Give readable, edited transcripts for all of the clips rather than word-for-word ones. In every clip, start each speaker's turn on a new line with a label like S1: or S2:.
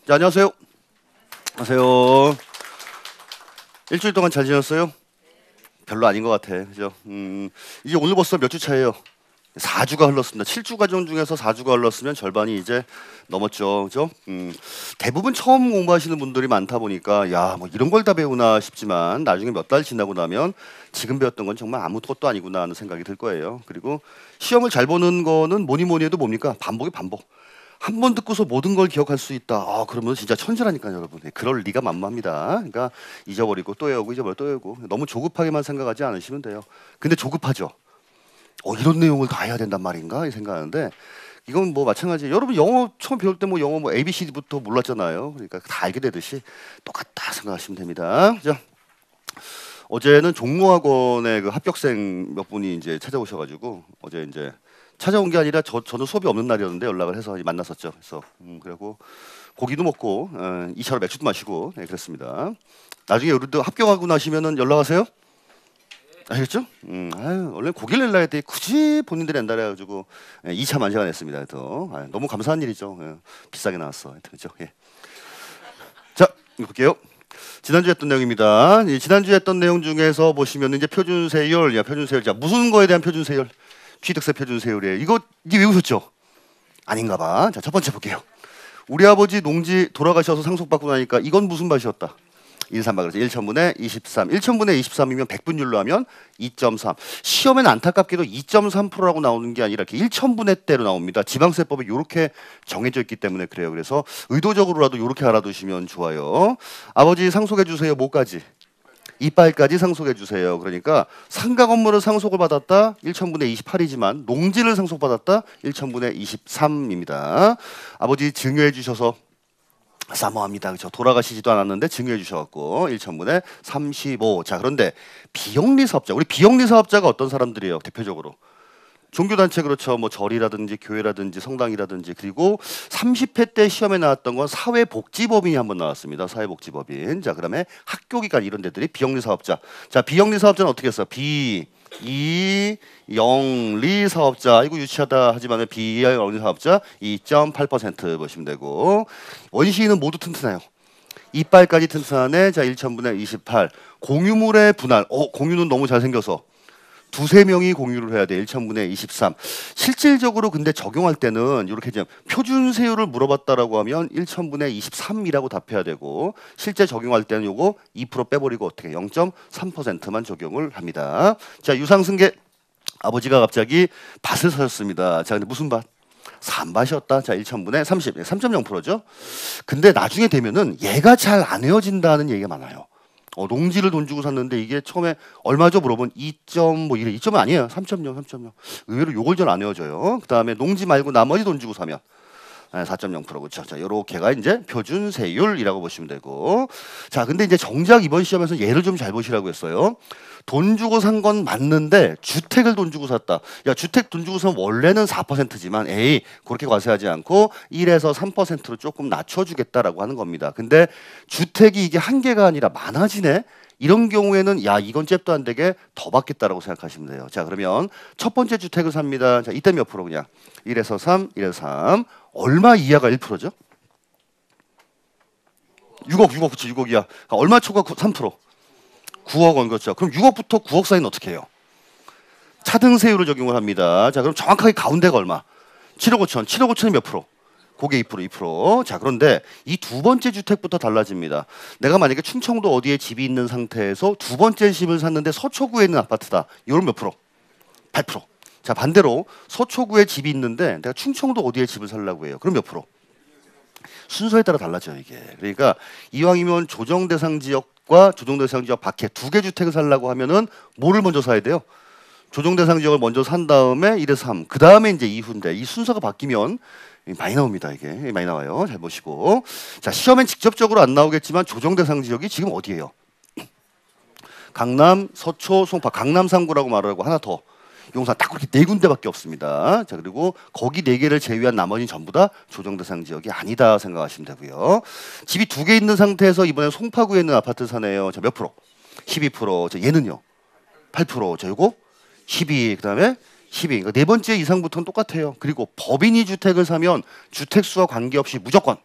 S1: 자, 안녕하세요. 안녕하세요. 일주일 동안 잘 지냈어요? 별로 아닌 것 같아. 그죠? 이제 오늘 벌써 몇 주 차예요? 4주가 흘렀습니다. 7주 과정 중에서 4주가 흘렀으면 절반이 이제 넘었죠. 그죠? 대부분 처음 공부하시는 분들이 많다 보니까 야, 뭐 이런 걸 다 배우나 싶지만 나중에 몇 달 지나고 나면 지금 배웠던 건 정말 아무것도 아니구나 하는 생각이 들 거예요. 그리고 시험을 잘 보는 거는 뭐니 뭐니 해도 뭡니까? 반복이 반복. 한 번 듣고서 모든 걸 기억할 수 있다. 그러면 진짜 천재라니까요, 여러분. 그럴 리가 만무합니다. 그러니까 잊어버리고 또 외우고 잊어버리고 또 외우고 너무 조급하게만 생각하지 않으시면 돼요. 근데 조급하죠. 이런 내용을 다 해야 된단 말인가? 이 생각하는데 이건 뭐 마찬가지. 여러분 영어 처음 배울 때 뭐 영어 뭐 ABCD부터 몰랐잖아요. 그러니까 다 알게 되듯이 똑같다 생각하시면 됩니다. 자, 어제는 종로학원의 그 합격생 몇 분이 이제 찾아오셔가지고 어제 이제 찾아온 게 아니라 저는 수업이 없는 날이었는데 연락을 해서 만났었죠. 그래서 그리고 고기도 먹고 2차로 맥주도 마시고 그랬습니다. 나중에 여러분들 합격하고 나시면은 연락하세요. 아시겠죠? 원래 고기를 낼라 했더니 굳이 본인들이 낸다 그래가지고 2차만 제가 냈습니다. 또 너무 감사한 일이죠. 비싸게 나왔어. 그렇죠? 예. 자, 볼게요. 지난주에 했던 내용입니다. 지난주에 했던 내용 중에서 보시면 이제 표준세율, 표준세율. 자, 무슨 거에 대한 표준세율? 취득세 표준세율이에요. 이거 외우셨죠? 아닌가 봐. 자, 첫 번째 볼게요. 우리 아버지 농지 돌아가셔서 상속받고 나니까 이건 무슨 밭이었다? 1,300. 그래서 1,000분의 23. 1,000분의 23이면 100분율로 하면 2.3. 시험에는 안타깝게도 2.3%라고 나오는 게 아니라 이렇게 1,000분의 대로 나옵니다. 지방세법에 이렇게 정해져 있기 때문에 그래요. 그래서 의도적으로라도 이렇게 알아두시면 좋아요. 아버지 상속해 주세요. 뭐까지? 이빨까지 상속해 주세요. 그러니까 상가 건물을 상속을 받았다 1,000분의 28이지만 농지를 상속받았다 1,000분의 23입니다. 아버지 증여해 주셔서 사모합니다. 그렇죠? 돌아가시지도 않았는데 증여해 주셔갖고 1,000분의 35. 자, 그런데 비영리 사업자, 우리 비영리 사업자가 어떤 사람들이에요? 대표적으로 종교단체, 그렇죠? 뭐 절이라든지 교회라든지 성당이라든지. 그리고 30회 때 시험에 나왔던 건 사회복지법인이 한번 나왔습니다. 사회복지법인. 자, 그다음에 학교기관 이런 데들이 비영리 사업자. 자, 비영리 사업자는 어떻게 했어? 비영리 사업자. 이거 유치하다 하지만 비영리 사업자 2.8% 보시면 되고, 원시인은 모두 튼튼해요. 이빨까지 튼튼하네. 자, 1,000분의 28. 공유물의 분할. 공유는 너무 잘생겨서 두세 명이 공유를 해야 돼. 1,000분의 23. 실질적으로 근데 적용할 때는 이렇게 이제 표준세율을 물어봤다라고 하면 1,000분의 23이라고 답해야 되고, 실제 적용할 때는 요거 2% 빼버리고 어떻게 0.3%만 적용을 합니다. 자, 유상승계. 아버지가 갑자기 밭을 사셨습니다. 자, 근데 무슨 밭? 산밭이었다. 자, 1,000분의 30. 3.0%죠. 근데 나중에 되면은 얘가 잘 안 헤어진다는 얘기가 많아요. 농지를 돈 주고 샀는데 이게 처음에 얼마죠? 물어보면 2점 뭐 이래. 2점은 아니에요. 3.0, 3.0. 의외로 요걸 잘 안 헤어져요. 그다음에 농지 말고 나머지 돈 주고 사면 4.0%. 그렇죠. 자, 요렇게가 이제 표준세율이라고 보시면 되고. 자, 근데 이제 정작 이번 시험에서 얘를 좀 잘 보시라고 했어요. 돈 주고 산 건 맞는데 주택을 돈 주고 샀다. 야, 주택 돈 주고 사면 원래는 4%지만 그렇게 과세하지 않고 1에서 3%로 조금 낮춰주겠다라고 하는 겁니다. 근데 주택이 이게 한 개가 아니라 많아지네. 이런 경우에는 야, 이건 잽도 안 되게 더 받겠다라고 생각하시면 돼요. 자, 그러면 첫 번째 주택을 삽니다. 자, 이때 몇 프로 그냥 1에서 3, 1에서 3. 얼마 이하가 1%죠? 6억, 그렇죠. 6억 이하. 얼마 초과 3%? 9억 원. 그렇죠. 그럼 6억부터 9억 사이는 어떻게 해요? 차등세율을 적용을 합니다. 자, 그럼 정확하게 가운데가 얼마? 7억 5천. 7억 5천이 몇 프로? 그게 2%, 2%. 자, 그런데 이 두 번째 주택부터 달라집니다. 내가 만약에 충청도 어디에 집이 있는 상태에서 두 번째 집을 샀는데 서초구에 있는 아파트다. 이건 몇 프로? 8%. 자, 반대로 서초구에 집이 있는데 내가 충청도 어디에 집을 살려고 해요. 그럼 몇 프로? 순서에 따라 달라져요, 이게. 그러니까 이왕이면 조정 대상 지역과 조정 대상 지역 밖에 두 개 주택을 살려고 하면은 뭐를 먼저 사야 돼요? 조정 대상 지역을 먼저 산 다음에 1에서 3. 그다음에 이제 이후인데 이 순서가 바뀌면 많이 나옵니다. 이게 많이 나와요. 잘 보시고. 자, 시험엔 직접적으로 안 나오겠지만 조정 대상 지역이 지금 어디예요? 강남, 서초, 송파, 강남 3구라고 말하고 하나 더. 용산 딱 그렇게 네 군데밖에 없습니다. 자, 그리고 거기 네 개를 제외한 나머지는 전부 다 조정 대상 지역이 아니다 생각하시면 되고요. 집이 두 개 있는 상태에서 이번에 송파구에 있는 아파트 사네요. 자, 몇 프로? 12%. 자, 얘는요? 8%. 자, 요거 12. 그다음에 12. 그러니까 네 번째 이상부터는 똑같아요. 그리고 법인이 주택을 사면 주택 수와 관계없이 무조건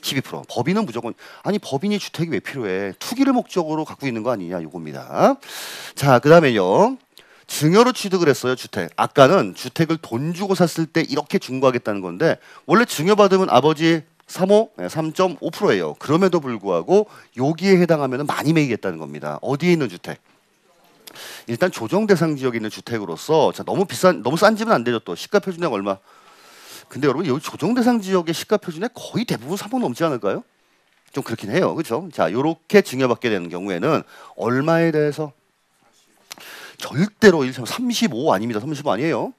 S1: 12%. 법인은 무조건 아니 법인이 주택이 왜 필요해? 투기를 목적으로 갖고 있는 거 아니냐 요겁니다. 자, 그다음에요. 증여로 취득을 했어요, 주택. 아까는 주택을 돈 주고 샀을 때 이렇게 중과하겠다는 건데 원래 증여받으면 아버지 3.5%예요. 그럼에도 불구하고 여기에 해당하면 많이 매기겠다는 겁니다. 어디에 있는 주택? 일단 조정 대상 지역에 있는 주택으로서 자, 너무 싼 집은 안 되죠. 또 시가 표준액 얼마? 근데 여러분 여기 조정 대상 지역의 시가 표준액 거의 대부분 3억 넘지 않을까요? 좀 그렇긴 해요. 그렇죠? 자, 요렇게 증여받게 되는 경우에는 얼마에 대해서 절대로 35 아닙니다. 35 아니에요.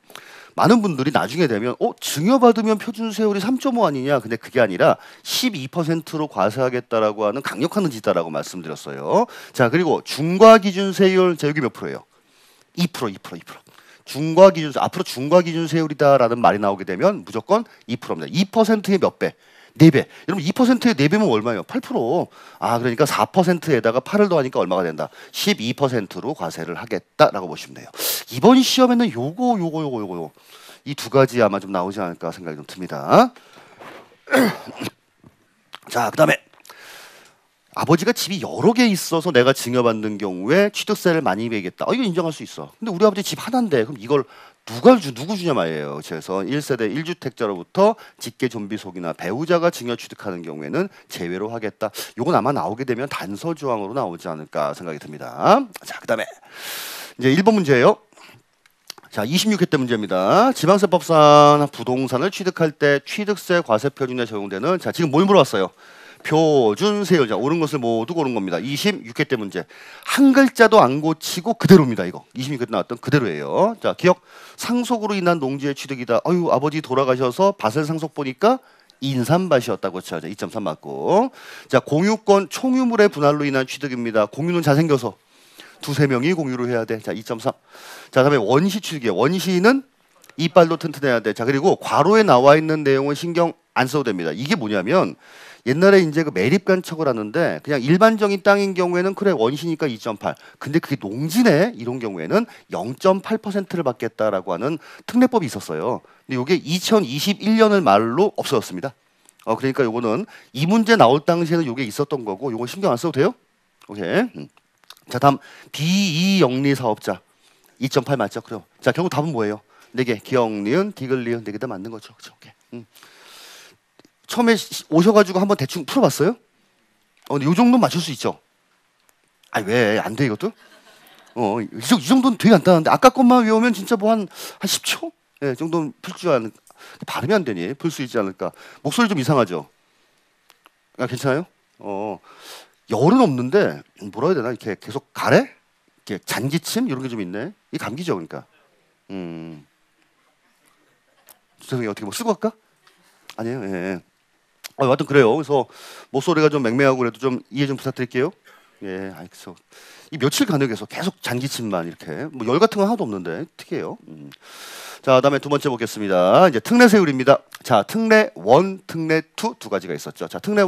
S1: 많은 분들이 나중에 되면 증여받으면 표준세율이 3.5 아니냐. 근데 그게 아니라 12%로 과세하겠다라고 하는 강력한 의지다라고 말씀드렸어요. 자, 그리고 중과기준세율 자 여기 몇 프로예요? 2%. 앞으로 중과기준세율이다라는 말이 나오게 되면 무조건 2%입니다. 2%의 몇 배? 4배. 여러분 2%의 4배면 얼마예요? 8%. 아, 그러니까 4%에다가 8을 더하니까 얼마가 된다? 12%로 과세를 하겠다라고 보시면 돼요. 이번 시험에는 요거 이 두 가지 아마 좀 나오지 않을까 생각이 좀 듭니다. 자, 그다음에 아버지가 집이 여러 개 있어서 내가 증여받는 경우에 취득세를 많이 매겠다. 이거 인정할 수 있어. 근데 우리 아버지 집 하나인데 그럼 이걸 누구 주냐 말이에요. 그래서 1세대 1주택자로부터 직계 존비속이나 배우자가 증여 취득하는 경우에는 제외로 하겠다. 요건 아마 나오게 되면 단서 조항으로 나오지 않을까 생각이 듭니다. 자, 그다음에 이제 1번 문제예요. 자, 26회 때 문제입니다. 지방세법상 부동산을 취득할 때 취득세 과세 표준에 적용되는 자, 지금 뭘 물어봤어요? 표준세율. 자, 옳은 것을 모두 고른 겁니다. 26회 때 문제. 한 글자도 안 고치고 그대로입니다. 이거 26회 때 나왔던 그대로예요. 자, 기억. 상속으로 인한 농지의 취득이다. 아버지 돌아가셔서 밭을 상속 보니까 인삼밭이었다고 쳐야죠. 2.3 맞고. 자, 공유권 총유물의 분할로 인한 취득입니다. 공유는 잘생겨서 두세 명이 공유를 해야 돼. 자, 2.3. 자, 그다음에 원시 취득이에요. 원시는 이빨도 튼튼해야 돼. 자, 그리고 괄호에 나와 있는 내용은 신경 안 써도 됩니다. 이게 뭐냐면 옛날에 이제 그 매립간척을 하는데 그냥 일반적인 땅인 경우에는 그래 원시니까 2.8. 근데 그게 농지네 이런 경우에는 0.8%를 받겠다라고 하는 특례법이 있었어요. 근데 이게 2021년을 말로 없어졌습니다. 그러니까 요거는 이 문제 나올 당시에는 요게 있었던 거고 요거 신경 안 써도 돼요? 오케이. 자, 다음 비이영리 사업자 2.8 맞죠? 그래요. 자, 결국 답은 뭐예요? 4개. 기억니은, 디귿리은 4개 다 맞는 거죠. 그렇죠? 오케이. 처음에 오셔가지고 한번 대충 풀어봤어요? 근데 요 정도는 맞출 수 있죠? 아니 왜 안 돼 이것도? 이 정도는 되게 간단한데 아까 것만 외우면 진짜 뭐 한 10초? 예, 정도는 풀 줄 아는 발음이 안 되니 풀 수 있지 않을까? 목소리 좀 이상하죠? 괜찮아요? 열은 없는데 뭐라 해야 되나 이렇게 계속 가래? 이렇게 잔기침 이런 게 좀 있네. 이 감기죠, 그러니까. 죄송해요. 어떻게 뭐 쓰고 갈까? 아니에요. 예. 하여튼 그래요. 그래서 목소리가 좀 맹맹하고 그래도 좀 이해 좀 부탁드릴게요. 예, 그래서 이 며칠 간격에서 계속 잔기침만 이렇게 뭐 열 같은 건 하나도 없는데 특이해요. 자, 그다음에 두 번째 보겠습니다. 이제 특례세율입니다. 자, 특례 1, 특례 2 두 가지가 있었죠. 자, 특례 1.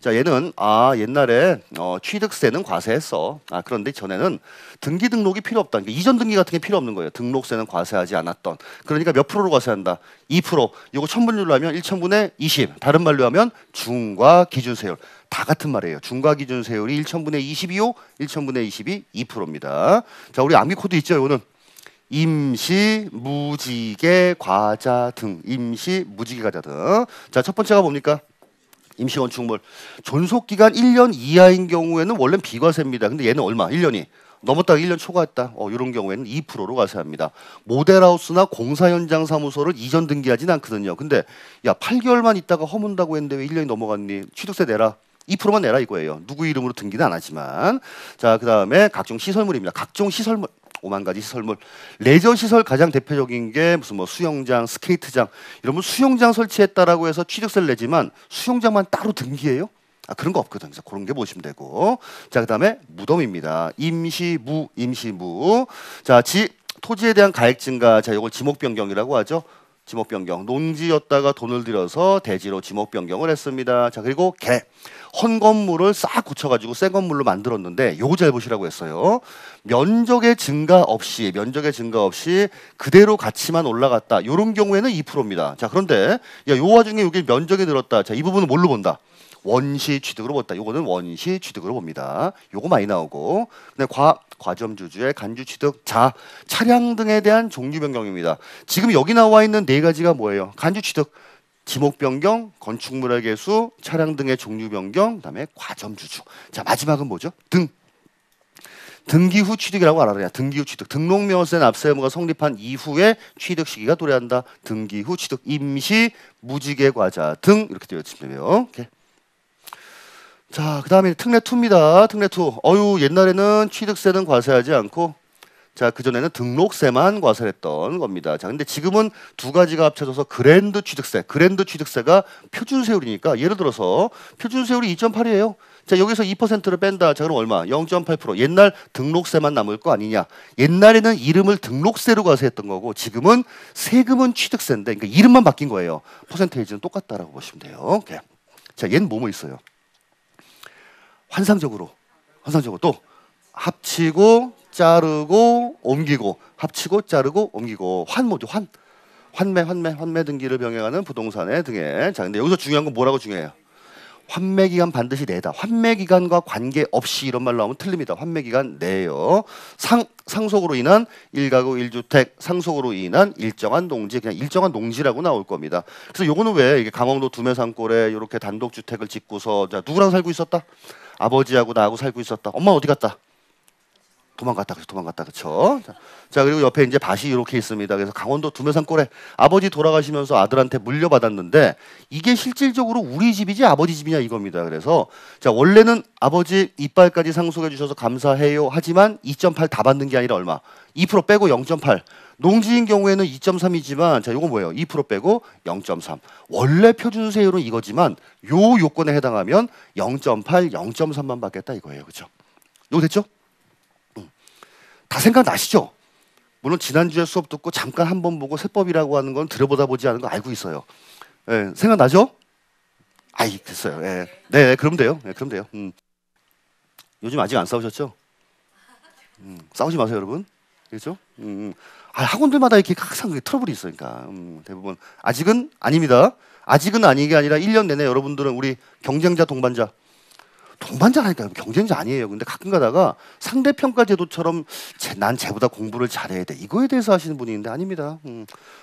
S1: 자, 얘는 옛날에 취득세는 과세했어. 그런데 전에는 등기 등록이 필요 없다. 그러니까 이전 등기 같은 게 필요 없는 거예요. 등록세는 과세하지 않았던. 그러니까 몇 프로로 과세한다? 2%. 이거 천분율로 하면 1천분의 20. 다른 말로 하면 중과 기준세율. 다 같은 말이에요. 중과 기준세율이 1천분의 22요. 1천분의 20이 2%입니다. 자, 우리 암기 코드 있죠, 이거는. 임시, 무지개, 과자 등. 임시, 무지개, 과자 등. 자, 첫 번째가 뭡니까? 임시 건축물. 존속기간 1년 이하인 경우에는 원래는 비과세입니다. 근데 얘는 얼마? 1년이. 넘었다가 1년 초과했다. 이런 경우에는 2%로 과세합니다. 모델하우스나 공사 현장 사무소를 이전 등기하지는 않거든요. 근데 야, 8개월만 있다가 허문다고 했는데 왜 1년이 넘어갔니? 취득세 내라. 2%만 내라 이거예요. 누구 이름으로 등기는 안 하지만. 자, 그다음에 각종 시설물입니다. 각종 시설물. 5만 가지 시설물. 레저 시설 가장 대표적인 게 무슨 뭐 수영장, 스케이트장. 이러면 수영장 설치했다라고 해서 취득세를 내지만 수영장만 따로 등기해요? 그런 거 없거든. 그래서 그런 게 보시면 되고. 자, 그다음에 무덤입니다. 임시무, 임시무. 자, 토지에 대한 가액 증가. 자, 이걸 지목 변경이라고 하죠. 지목 변경. 농지였다가 돈을 들여서 대지로 지목 변경을 했습니다. 자, 그리고 헌 건물을 싹 고쳐가지고 새 건물로 만들었는데 요거 잘 보시라고 했어요. 면적의 증가 없이 그대로 가치만 올라갔다. 요런 경우에는 2%입니다. 자, 그런데 요 와중에 여기 면적이 늘었다. 자, 이 부분은 뭘로 본다? 원시 취득으로 본다. 요거는 원시 취득으로 봅니다. 요거 많이 나오고. 근데 과점주주의 간주 취득. 자, 차량 등에 대한 종류 변경입니다. 지금 여기 나와 있는 네 가지가 뭐예요? 간주 취득, 지목 변경, 건축물의 개수, 차량 등의 종류 변경, 그다음에 과점주주. 자, 마지막은 뭐죠? 등기 후 취득이라고 알아야. 등기 후 취득. 등록명세 납세 의무가 성립한 이후에 취득 시기가 도래한다. 등기 후 취득. 임시 무지개 과자 등 이렇게 되어지면 돼요. 오케이. 자, 그다음에 특례 2입니다. 특례 2. 옛날에는 취득세는 과세하지 않고 자, 그전에는 등록세만 과세했던 겁니다. 자, 근데 지금은 두 가지가 합쳐져서 그랜드 취득세. 그랜드 취득세가 표준세율이니까 예를 들어서 표준세율이 2.8이에요. 자, 여기서 2%를 뺀다. 자, 그럼 얼마? 0.8%. 옛날 등록세만 남을 거 아니냐. 옛날에는 이름을 등록세로 과세했던 거고 지금은 세금은 취득세인데 그러니까 이름만 바뀐 거예요. 퍼센테이지는 똑같다라고 보시면 돼요. 오케이. 자, 얘는 뭐뭐 있어요? 환상적으로 또 합치고 자르고 옮기고 합치고 자르고 옮기고 환모죠. 환매 등기를 병행하는 부동산의 등에. 자, 근데 여기서 중요한 건 뭐라고 중요해요? 환매 기간 반드시 내다. 환매 기간과 관계없이 이런 말 나오면 틀립니다. 환매 기간 내요. 상속으로 인한 1가구 1주택, 상속으로 인한 일정한 농지, 그냥 일정한 농지라고 나올 겁니다. 그래서 요거는 왜 이게 강원도 두메산골에 이렇게 단독 주택을 짓고서 자, 누구랑 살고 있었다? 아버지하고 나하고 살고 있었다. 엄마 어디 갔다? 도망갔다. 그렇죠? 자, 그리고 옆에 이제 밭이 이렇게 있습니다. 그래서 강원도 두메산골에 아버지 돌아가시면서 아들한테 물려받았는데 이게 실질적으로 우리 집이지 아버지 집이냐 이겁니다. 그래서 자, 원래는 아버지 이빨까지 상속해 주셔서 감사해요. 하지만 2.8 다 받는 게 아니라 얼마? 2% 빼고 0.8. 농지인 경우에는 2.3이지만 자, 요거 뭐예요? 2% 빼고 0.3. 원래 표준세율은 이거지만 요 요건에 해당하면 0.8, 0.3만 받겠다 이거예요. 그렇죠? 요거 됐죠? 다 생각나시죠? 물론 지난주에 수업 듣고 잠깐 한 번 보고 세법이라고 하는 건 들여보다 보지 않은 거 알고 있어요. 예, 생각나죠? 아이, 됐어요. 예. 네, 그럼 돼요. 네, 그럼 돼요. 요즘 아직 안 싸우셨죠? 싸우지 마세요, 여러분. 그렇죠? 학원들마다 이렇게 항상 트러블이 있으니까 대부분 아직은 아닙니다. 아직은 아니게 아니라 1년 내내 여러분들은 우리 경쟁자 동반자라니까요. 경쟁자 아니에요. 근데 가끔 가다가 상대평가 제도처럼 난 쟤보다 공부를 잘해야 돼. 이거에 대해서 하시는 분이 있는데 아닙니다.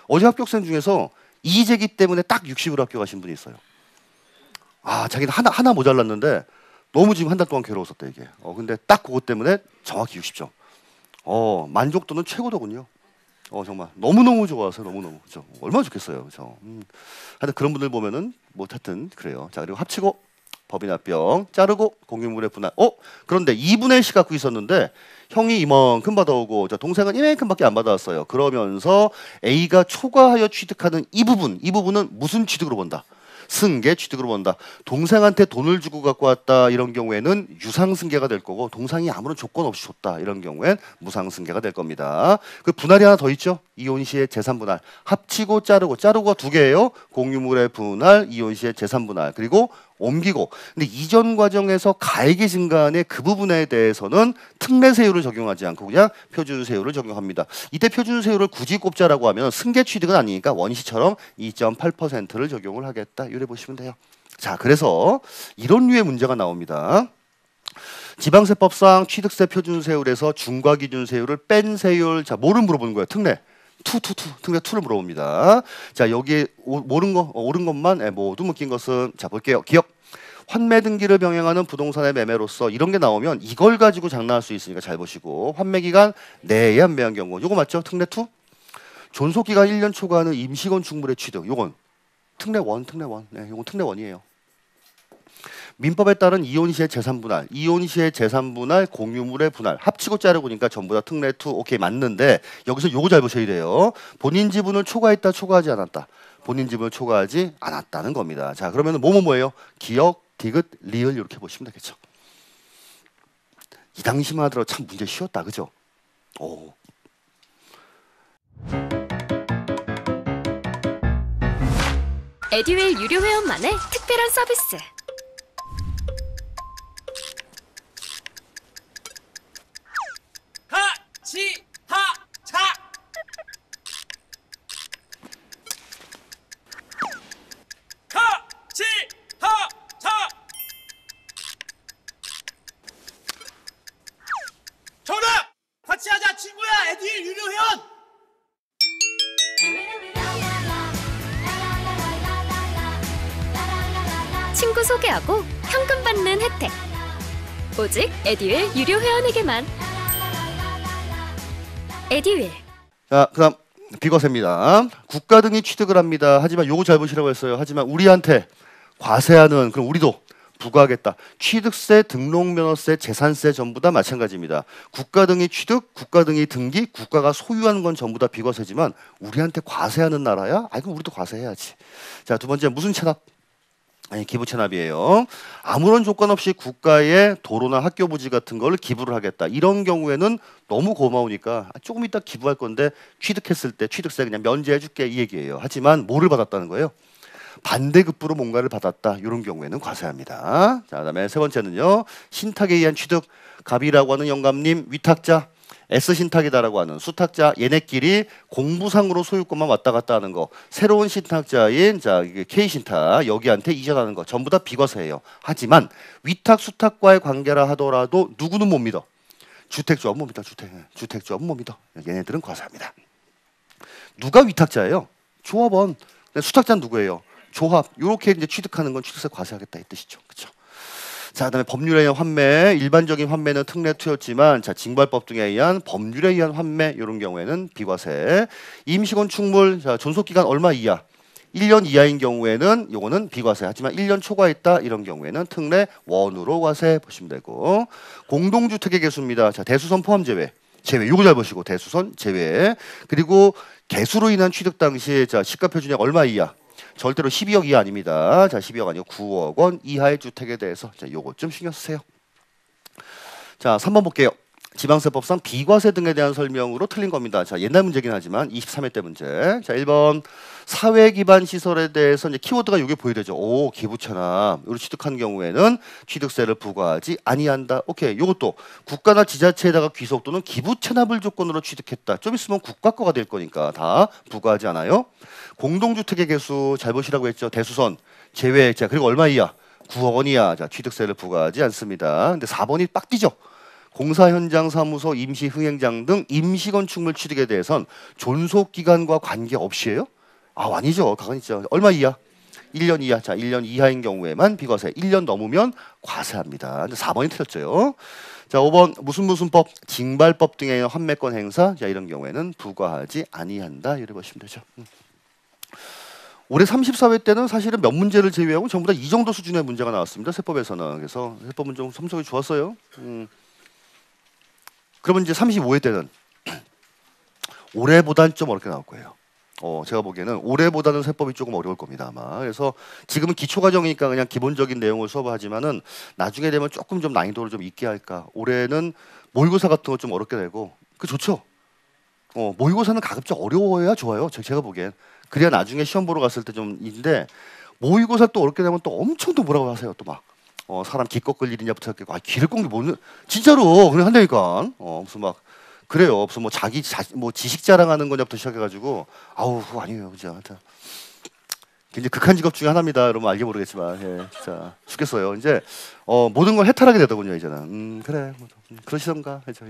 S1: 어제 합격생 중에서 이재기 때문에 딱 60으로 합격하신 분이 있어요. 아, 자기는 하나 모자랐는데 너무 지금 한 달 동안 괴로웠었다 이게. 근데 딱 그것 때문에 정확히 60점. 만족도는 최고더군요. 정말 너무너무 좋아서 너무너무 그죠. 얼마나 좋겠어요. 그죠. 하여튼 그런 분들 보면은 뭐 하여튼 그래요. 자, 그리고 합치고 법인합병 자르고 공유물의 분할. 그런데 2분의 1씩 갖고 있었는데 형이 이만큼 받아오고 자, 동생은 이만큼밖에 안 받아왔어요. 그러면서 A가 초과하여 취득하는 이 부분은 무슨 취득으로 본다? 승계 취득으로 본다. 동생한테 돈을 주고 갖고 왔다 이런 경우에는 유상승계가 될 거고 동생이 아무런 조건 없이 줬다 이런 경우엔 무상승계가 될 겁니다. 그 분할이 하나 더 있죠. 이혼시의 재산분할. 합치고 자르고가 두 개예요. 공유물의 분할, 이혼시의 재산분할, 그리고 옮기고. 근데 이전 과정에서 가액이 증가한 그 부분에 대해서는 특례세율을 적용하지 않고 그냥 표준세율을 적용합니다. 이때 표준세율을 굳이 꼽자라고 하면 승계 취득은 아니니까 원시처럼 2.8%를 적용을 하겠다. 이래 보시면 돼요. 자, 그래서 이런 류의 문제가 나옵니다. 지방세법상 취득세 표준세율에서 중과기준세율을 뺀 세율. 자, 뭐를 물어보는 거예요? 특례. 특례 2를 물어봅니다. 자, 여기에 옳은 것만 모두 묶인 것은 자, 볼게요. 기억. 환매 등기를 병행하는 부동산의 매매로서 이런 게 나오면 이걸 가지고 장난할 수 있으니까 잘 보시고 환매 기간 내에 한매한 경우. 요거 맞죠? 특례 2. 존속 기간 1년 초과하는 임시 건축물의 취득. 요건 특례 1. 네, 요건 특례 1이에요. 민법에 따른 이혼시의 재산분할, 공유물의 분할, 합치고 자르고니까 전부 다 특례 2 오케이 맞는데 여기서 요거 잘 보셔야 돼요. 본인 지분을 초과했다, 초과하지 않았다. 본인 지분을 초과하지 않았다는 겁니다. 자, 그러면은 뭐예요? 기억, 디귿, 리을 이렇게 보시면 되겠죠. 이 당시만 하더라도 참 문제 쉬웠다, 그죠? 오.
S2: 에듀윌 유료 회원만의 특별한 서비스. 친구 소개하고 현금 받는 혜택. 오직 에듀윌 유료 회원에게만. 에듀윌.
S1: 자, 그다음 비과세입니다. 국가 등이 취득을 합니다. 하지만 요거 잘 보시라고 했어요. 하지만 우리한테 과세하는, 그럼 우리도 부과하겠다. 취득세, 등록면허세, 재산세 전부 다 마찬가지입니다. 국가 등이 취득, 국가 등이 등기, 국가가 소유하는 건 전부 다 비과세지만 우리한테 과세하는 나라야? 아이 그럼 우리도 과세해야지. 자, 두 번째 무슨 체납? 아니, 기부 체납이에요. 아무런 조건 없이 국가에 도로나 학교 부지 같은 걸 기부를 하겠다. 이런 경우에는 너무 고마우니까 조금 이따 기부할 건데 취득했을 때 취득세 그냥 면제해 줄게 이 얘기예요. 하지만 뭐를 받았다는 거예요? 반대급부로 뭔가를 받았다. 이런 경우에는 과세합니다. 자, 그다음에 세 번째는요. 신탁에 의한 취득, 갑이라고 하는 영감님, 위탁자, S신탁이다라고 하는 수탁자, 얘네끼리 공부상으로 소유권만 왔다 갔다 하는 거. 새로운 신탁자인 자, 이게 K신탁 여기한테 이전하는 거 전부 다 비과세예요. 하지만 위탁 수탁과의 관계라 하더라도 누구는 못 믿어. 주택조합은 못 믿어. 주택조합은 못 믿어. 얘네들은 과세합니다. 누가 위탁자예요? 조합원. 수탁자는 누구예요? 조합. 이렇게 이제 취득하는 건 취득세 과세하겠다 이 뜻이죠. 그렇죠? 자, 그다음에 법률에 의한 환매, 일반적인 환매는 특례 투였지만 자, 징발법 등에 의한 법률에 의한 환매 이런 경우에는 비과세. 임시건축물 자, 존속기간 얼마 이하? 1년 이하인 경우에는 요거는 비과세. 하지만 1년 초과했다 이런 경우에는 특례 원으로 과세 보시면 되고. 공동주택의 개수입니다. 자, 대수선 포함 제외. 요거 잘 보시고 대수선 제외. 그리고 개수로 인한 취득 당시 자, 시가 표준액 얼마 이하? 절대로 12억 이하 아닙니다. 자, 12억 아니고 9억 원 이하의 주택에 대해서 자, 요것 좀 신경 쓰세요. 자, 3번 볼게요. 지방세법상 비과세 등에 대한 설명으로 틀린 겁니다. 자, 옛날 문제긴 하지만 23회 때 문제. 자, 1번 사회 기반 시설에 대해서 이제 키워드가 요게 보여되죠. 오, 기부채납. 요를 취득한 경우에는 취득세를 부과하지 아니한다. 오케이. 요것도 국가나 지자체에다가 귀속 또는 기부채납을 조건으로 취득했다. 좀 있으면 국가 거가 될 거니까 다 부과하지 않아요. 공동주택의 개수 잘 보시라고 했죠. 대수선 제외. 자, 그리고 얼마 이하? 9억 원 이하. 자, 취득세를 부과하지 않습니다. 근데 4번이 빡 뛰죠. 공사 현장 사무소 임시 흥행장 등 임시 건축물 취득에 대해선 존속 기간과 관계없이에요? 아, 아니죠. 가관 있죠. 얼마 이하? 1년 이하. 자, 1년 이하인 경우에만 비과세. 1년 넘으면 과세합니다. 근데 4번이 틀렸죠. 자, 5번 무슨 법? 징발법 등의 환매권 행사. 자, 이런 경우에는 부과하지 아니한다. 이렇게 보시면 되죠. 올해 34회 때는 사실은 몇 문제를 제외하고 전부 다 이 정도 수준의 문제가 나왔습니다. 세법에서는. 그래서 세법은 좀 성적이 좋았어요. 그러면 이제 35회 때는 올해보단 좀 어렵게 나올 거예요. 제가 보기에는 올해보다는 세법이 조금 어려울 겁니다 아마. 그래서 지금은 기초과정이니까 그냥 기본적인 내용을 수업을 하지만은 나중에 되면 조금 좀 난이도를 좀 있게 할까. 올해는 모의고사 같은 거 좀 어렵게 되고 그 좋죠. 모의고사는 가급적 어려워야 좋아요. 제가 보기엔. 그래야 나중에 시험 보러 갔을 때 좀 인데 모의고사 또 어렵게 되면 또 엄청 또 뭐라고 하세요. 또 막 사람 기 꺾을 일이냐부터 해서 길을 꺾는 게 뭐는 진짜로 그냥 한다니까. 무슨 막 그래요. 무슨 뭐 뭐 지식 자랑하는 거냐부터 시작해가지고 아우 그거 아니에요, 진짜. 굉장히 극한 직업 중에 하나입니다. 여러분 알게 모르겠지만, 예, 진짜 죽겠어요. 이제 모든 걸 해탈하게 되더군요, 이제는. 그래, 그러시던가, 그죠.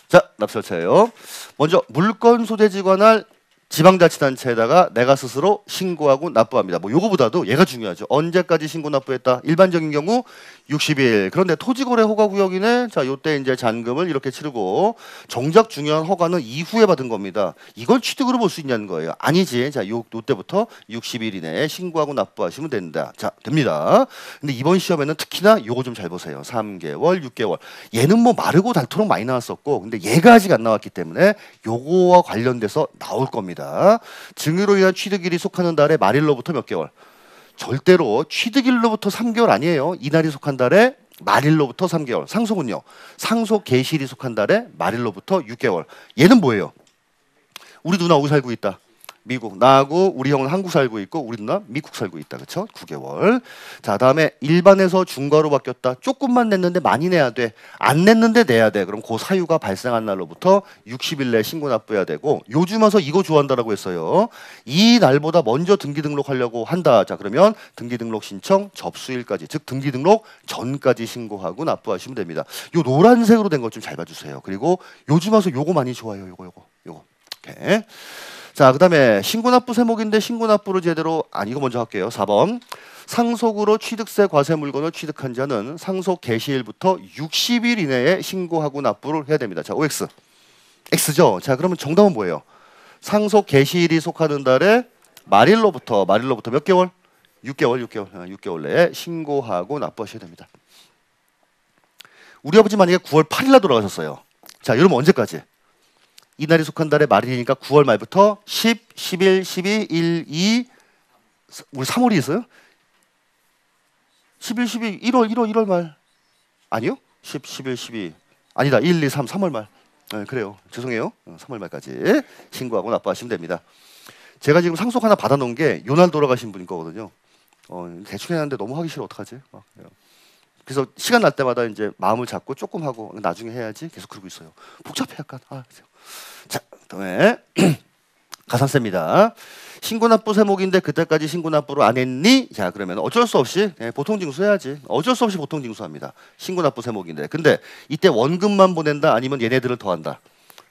S1: 자, 납세자예요. 먼저 물건 소재지 관할 지방자치단체에다가 내가 스스로 신고하고 납부합니다. 뭐 요거보다도 얘가 중요하죠. 언제까지 신고 납부했다? 일반적인 경우 60일. 그런데 토지거래 허가구역이네. 자, 요때 이제 잔금을 이렇게 치르고 정작 중요한 허가는 이후에 받은 겁니다. 이걸 취득으로 볼 수 있냐는 거예요. 아니지. 자, 요때부터 60일 이내에 신고하고 납부하시면 된다. 자, 됩니다. 근데 이번 시험에는 특히나 요거 좀 잘 보세요. 3개월, 6개월. 얘는 뭐 마르고 닳도록 많이 나왔었고, 근데 얘가 아직 안 나왔기 때문에 요거와 관련돼서 나올 겁니다. 증여로 인한 취득일이 속하는 달의 말일로부터 몇 개월? 절대로 취득일로부터 3개월 아니에요. 이날이 속한 달에 말일로부터 3개월. 상속은요. 상속 개시일이 속한 달에 말일로부터 6개월. 얘는 뭐예요? 우리 누나 어디 살고 있다? 미국. 나하고 우리 형은 한국 살고 있고 우리 누나 미국 살고 있다. 그렇죠? 9개월. 자, 다음에 일반에서 중과로 바뀌었다. 조금만 냈는데 많이 내야 돼. 안 냈는데 내야 돼. 그럼 그 사유가 발생한 날로부터 60일 내에 신고 납부해야 되고, 요즘 와서 이거 좋아한다라고 했어요. 이 날보다 먼저 등기 등록하려고 한다. 자, 그러면 등기 등록 신청 접수일까지, 즉 등기 등록 전까지 신고하고 납부하시면 됩니다. 요 노란색으로 된 것 좀 잘 봐주세요. 그리고 요즘 와서 요거 많이 좋아요. 요거. 오케이. 자, 그다음에 신고납부 세목인데 신고납부를 제대로 이거 먼저 할게요. 4번. 상속으로 취득세 과세 물건을 취득한 자는 상속 개시일부터 60일 이내에 신고하고 납부를 해야 됩니다. 자, OX. X죠. 자, 그러면 정답은 뭐예요? 상속 개시일이 속하는 달에 말일로부터 몇 개월? 6개월 내에 신고하고 납부하셔야 됩니다. 우리 아버지 만약에 9월 8일 날 돌아가셨어요. 자, 여러분 언제까지? 이날이 속한 달의 말일이니까 9월 말부터 10, 11, 12, 1, 2 우리 3월이 있어요? 11, 12, 1월 말 아니요? 10, 11, 12 아니다. 1, 2, 3, 3월 말. 네, 그래요. 죄송해요. 3월 말까지 신고하고 납부하시면 됩니다. 제가 지금 상속 하나 받아놓은 게 요날 돌아가신 분인 거거든요. 대충 해놨는데 너무 하기 싫어. 어떡하지? 그래서 시간 날 때마다 이제 마음을 잡고 조금 하고 나중에 해야지 계속 그러고 있어요. 복잡해 약간. 자, 그다음에 가산세입니다. 신고납부 세목인데 그때까지 신고납부를 안 했니? 자, 그러면 어쩔 수 없이 보통징수 해야지. 어쩔 수 없이 보통징수합니다. 신고납부 세목인데. 근데 이때 원금만 보낸다 아니면 얘네들을 더한다.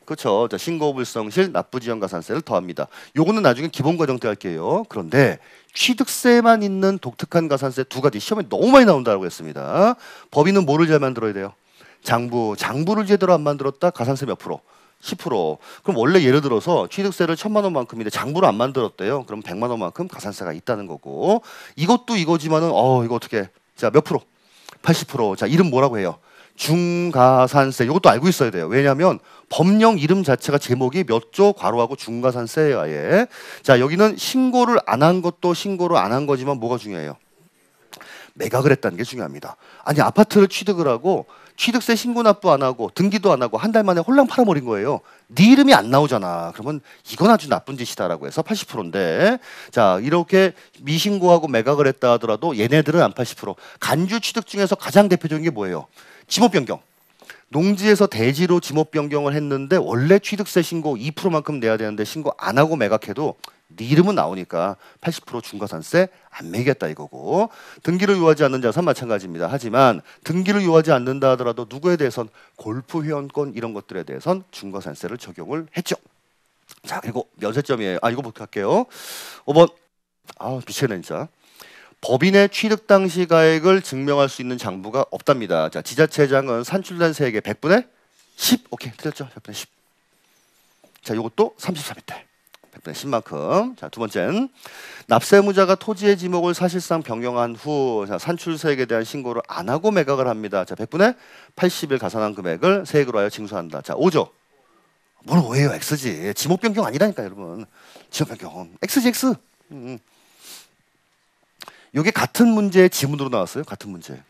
S1: 그렇죠. 자, 신고불성실 납부지연가산세를 더합니다. 요거는 나중에 기본과정 때 할게요. 그런데 취득세만 있는 독특한 가산세 두 가지 시험에 너무 많이 나온다고 했습니다. 법인은 뭐를 잘 만들어야 돼요? 장부를 제대로 안 만들었다 가산세 몇 프로? 10%. 그럼 원래 예를 들어서 취득세를 1,000만 원만큼인데 장부를 안 만들었대요. 그럼 100만 원만큼 가산세가 있다는 거고 이것도 이거지만은 이거 어떻게? 자, 몇 프로? 80%. 자, 이름 뭐라고 해요? 중가산세. 이것도 알고 있어야 돼요. 왜냐하면 법령 이름 자체가 제목이 몇 조 괄호하고 중가산세예요. 아예. 자, 여기는 신고를 안 한 것도 신고를 안 한 거지만 뭐가 중요해요? 매각을 했다는 게 중요합니다. 아니 아파트를 취득을 하고 취득세 신고 납부 안 하고 등기도 안 하고 한 달 만에 홀랑 팔아버린 거예요. 네 이름이 안 나오잖아. 그러면 이건 아주 나쁜 짓이다라고 해서 80%인데 자, 이렇게 미신고하고 매각을 했다 하더라도 얘네들은 안 80%. 간주 취득 중에서 가장 대표적인 게 뭐예요? 지목 변경. 농지에서 대지로 지목 변경을 했는데 원래 취득세 신고 2%만큼 내야 되는데 신고 안 하고 매각해도 네 이름은 나오니까 80% 중과산세 안 매겠다 이거고. 등기를 요하지 않는 자산 마찬가지입니다. 하지만 등기를 요하지 않는다 하더라도 누구에 대해선 골프 회원권 이런 것들에 대해선 중과산세를 적용을 했죠. 자, 그리고 면세점이에요. 이거부터 할게요. 5번. 미치겠네 진짜. 법인의 취득 당시 가액을 증명할 수 있는 장부가 없답니다. 자, 지자체장은 산출된 세액의 100분의 10. 오케이, 틀렸죠? 100분의 10. 자, 요것도 33일 때 100분의 10만큼. 자, 두 번째는 납세무자가 토지의 지목을 사실상 변경한 후 자, 산출세액에 대한 신고를 안 하고 매각을 합니다. 자, 100분의 80일 가산한 금액을 세액으로 하여 징수한다. 자, 5죠? 뭘 5예요? X지. 지목 변경 아니라니까 여러분. 지목 변경. X지 X. 이게 같은 문제의 지문으로 나왔어요. 같은 문제.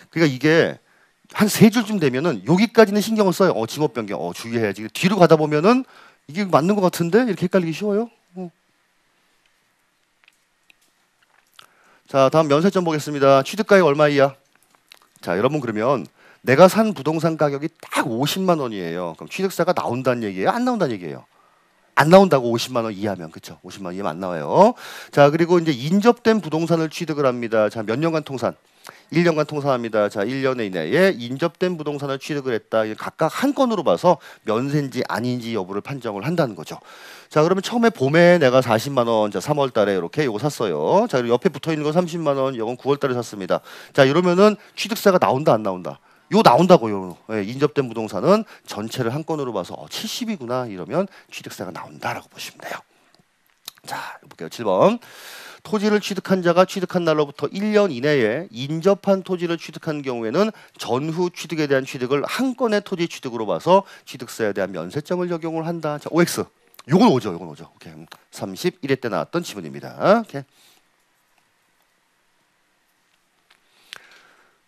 S1: 그러니까 이게 한 세 줄쯤 되면은 여기까지는 신경을 써요. 지목 변경. 주의해야지. 뒤로 가다 보면은 이게 맞는 것 같은데 이렇게 헷갈리기 쉬워요. 자, 다음 면세점 보겠습니다. 취득가액 얼마 이하? 자, 여러분 그러면 내가 산 부동산 가격이 딱 50만 원이에요. 그럼 취득세가 나온다는 얘기예요? 안 나온다는 얘기예요? 안 나온다고 50만 원 이하면. 그렇죠? 50만 원 이하면 안 나와요. 자, 그리고 이제 인접된 부동산을 취득을 합니다. 자, 몇 년간 통산? 1년간 통산합니다. 자, 1년 이내에 인접된 부동산을 취득을 했다. 각각 한 건으로 봐서 면세인지 아닌지 여부를 판정을 한다는 거죠. 자, 그러면 처음에 봄에 내가 40만 원, 자, 3월 달에 이렇게 요거 샀어요. 자, 그리고 옆에 붙어 있는 거 30만 원, 이건 9월 달에 샀습니다. 자, 이러면은 취득세가 나온다 안 나온다? 요 나온다고요. 인접된 부동산은 전체를 한 건으로 봐서 70이구나 이러면 취득세가 나온다라고 보시면 돼요. 자, 볼게요. 7번. 토지를 취득한 자가 취득한 날로부터 1년 이내에 인접한 토지를 취득한 경우에는 전후 취득에 대한 취득을 한 건의 토지 취득으로 봐서 취득세에 대한 면세점을 적용을 한다. 자, OX. 요건 오죠. 요건 오죠. 오케이. 31회 때 나왔던 지문입니다. 오케이.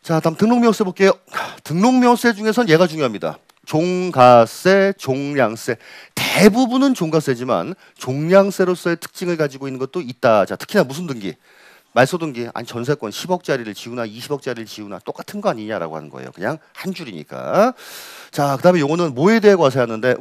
S1: 자, 다음 등록명세 볼게요. 등록명세 중에선 얘가 중요합니다. 종가세, 종량세. 대부분은 종가세지만 종량세로서의 특징을 가지고 있는 것도 있다. 자, 특히나 무슨 등기? 말소등기 아니 전세권 10억짜리를 지우나 20억짜리를 지우나 똑같은 거 아니냐라고 하는 거예요. 그냥 한 줄이니까. 자, 그다음에 요거는 뭐에 대해 과세하는데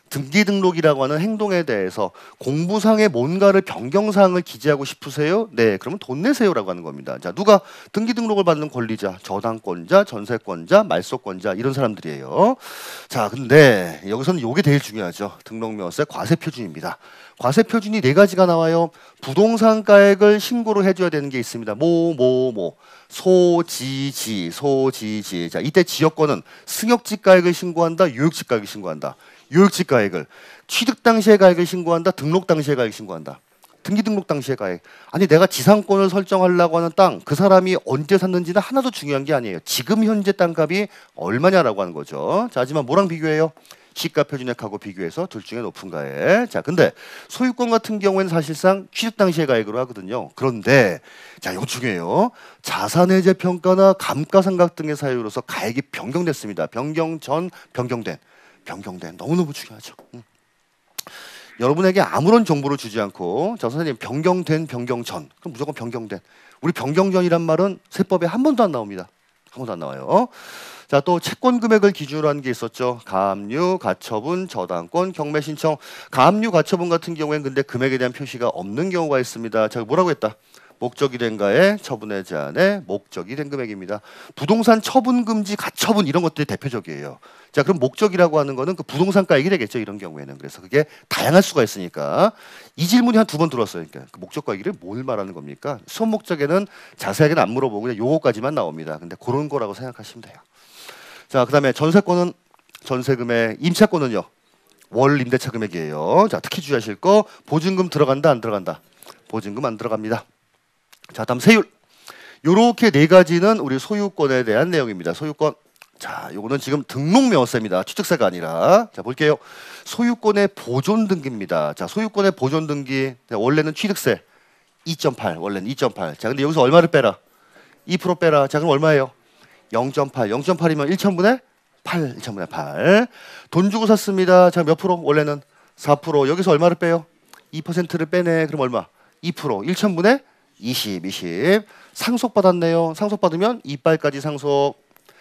S1: 등기 등록이라고 하는 행동에 대해서 공부상에 뭔가를 변경사항을 기재하고 싶으세요? 네, 그러면 돈 내세요라고 하는 겁니다. 자, 누가 등기 등록을 받는 권리자, 저당권자, 전세권자, 말소권자 이런 사람들이에요. 자, 근데 여기서는 요게 제일 중요하죠. 등록명세 과세표준입니다. 과세표준이 네 가지가 나와요. 부동산가액을 신고를 해줘야 되는 게 있습니다. 소지지. 자, 이때 지역권은 승역지가액을 신고한다, 요역지가액을 신고한다. 요역지가액을 취득 당시의 가액을 신고한다, 등록 당시의 가액을 신고한다. 등기 등록 당시의 가액. 아니 내가 지상권을 설정하려고 하는 땅, 그 사람이 언제 샀는지는 하나도 중요한 게 아니에요. 지금 현재 땅값이 얼마냐라고 하는 거죠. 자, 하지만 뭐랑 비교해요? 시가 표준액하고 비교해서 둘 중에 높은 가액. 자, 근데 소유권 같은 경우에는 사실상 취득 당시의 가액으로 하거든요. 그런데 자, 이거 중요해요. 자산해제 평가나 감가상각 등의 사유로서 가액이 변경됐습니다. 변경 전, 변경된 너무너무 중요하죠. 여러분에게 아무런 정보를 주지 않고 저 선생님 변경된, 변경 전, 그럼 무조건 변경된. 우리 변경 전이란 말은 세법에 한 번도 안 나옵니다. 한 번도 안 나와요. 자, 또 채권 금액을 기준으로 한 게 있었죠. 가압류, 가처분, 저당권, 경매 신청. 가압류, 가처분 같은 경우에는 근데 금액에 대한 표시가 없는 경우가 있습니다. 자, 뭐라고 했다? 목적이 된 가에 처분의 제한에 목적이 된 금액입니다. 부동산 처분 금지, 가처분 이런 것들이 대표적이에요. 자, 그럼 목적이라고 하는 거는 그 부동산 가액이 되겠죠. 이런 경우에는. 그래서 그게 다양할 수가 있으니까 이 질문이 한 두 번 들어왔어요. 그러니까 그 목적 가액을 뭘 말하는 겁니까? 수업 목적에는 자세하게는 안 물어보고 그냥 요거까지만 나옵니다. 근데 그런 거라고 생각하시면 돼요. 자, 그다음에 전세권은 전세금액, 임차권은요 월 임대차 금액이에요. 자, 특히 주의하실 거 보증금 들어간다 안 들어간다? 보증금 안 들어갑니다. 자, 다음 세율. 요렇게 네 가지는 우리 소유권에 대한 내용입니다. 소유권. 자, 요거는 지금 등록명세입니다. 취득세가 아니라. 자, 볼게요. 소유권의 보존 등기입니다. 자, 소유권의 보존 등기. 자, 원래는 취득세 2.8. 원래는 2.8. 자, 근데 여기서 얼마를 빼라? 2% 빼라. 자, 그럼 얼마예요? 0.8. 0.8이면 1천분의 8. 1천분의 8. 돈 주고 샀습니다. 자, 몇 프로? 원래는 4%. 여기서 얼마를 빼요? 2%를 빼네. 그럼 얼마? 2%. 1천분의 20. 상속받았네요. 상속받으면 이빨까지 상속.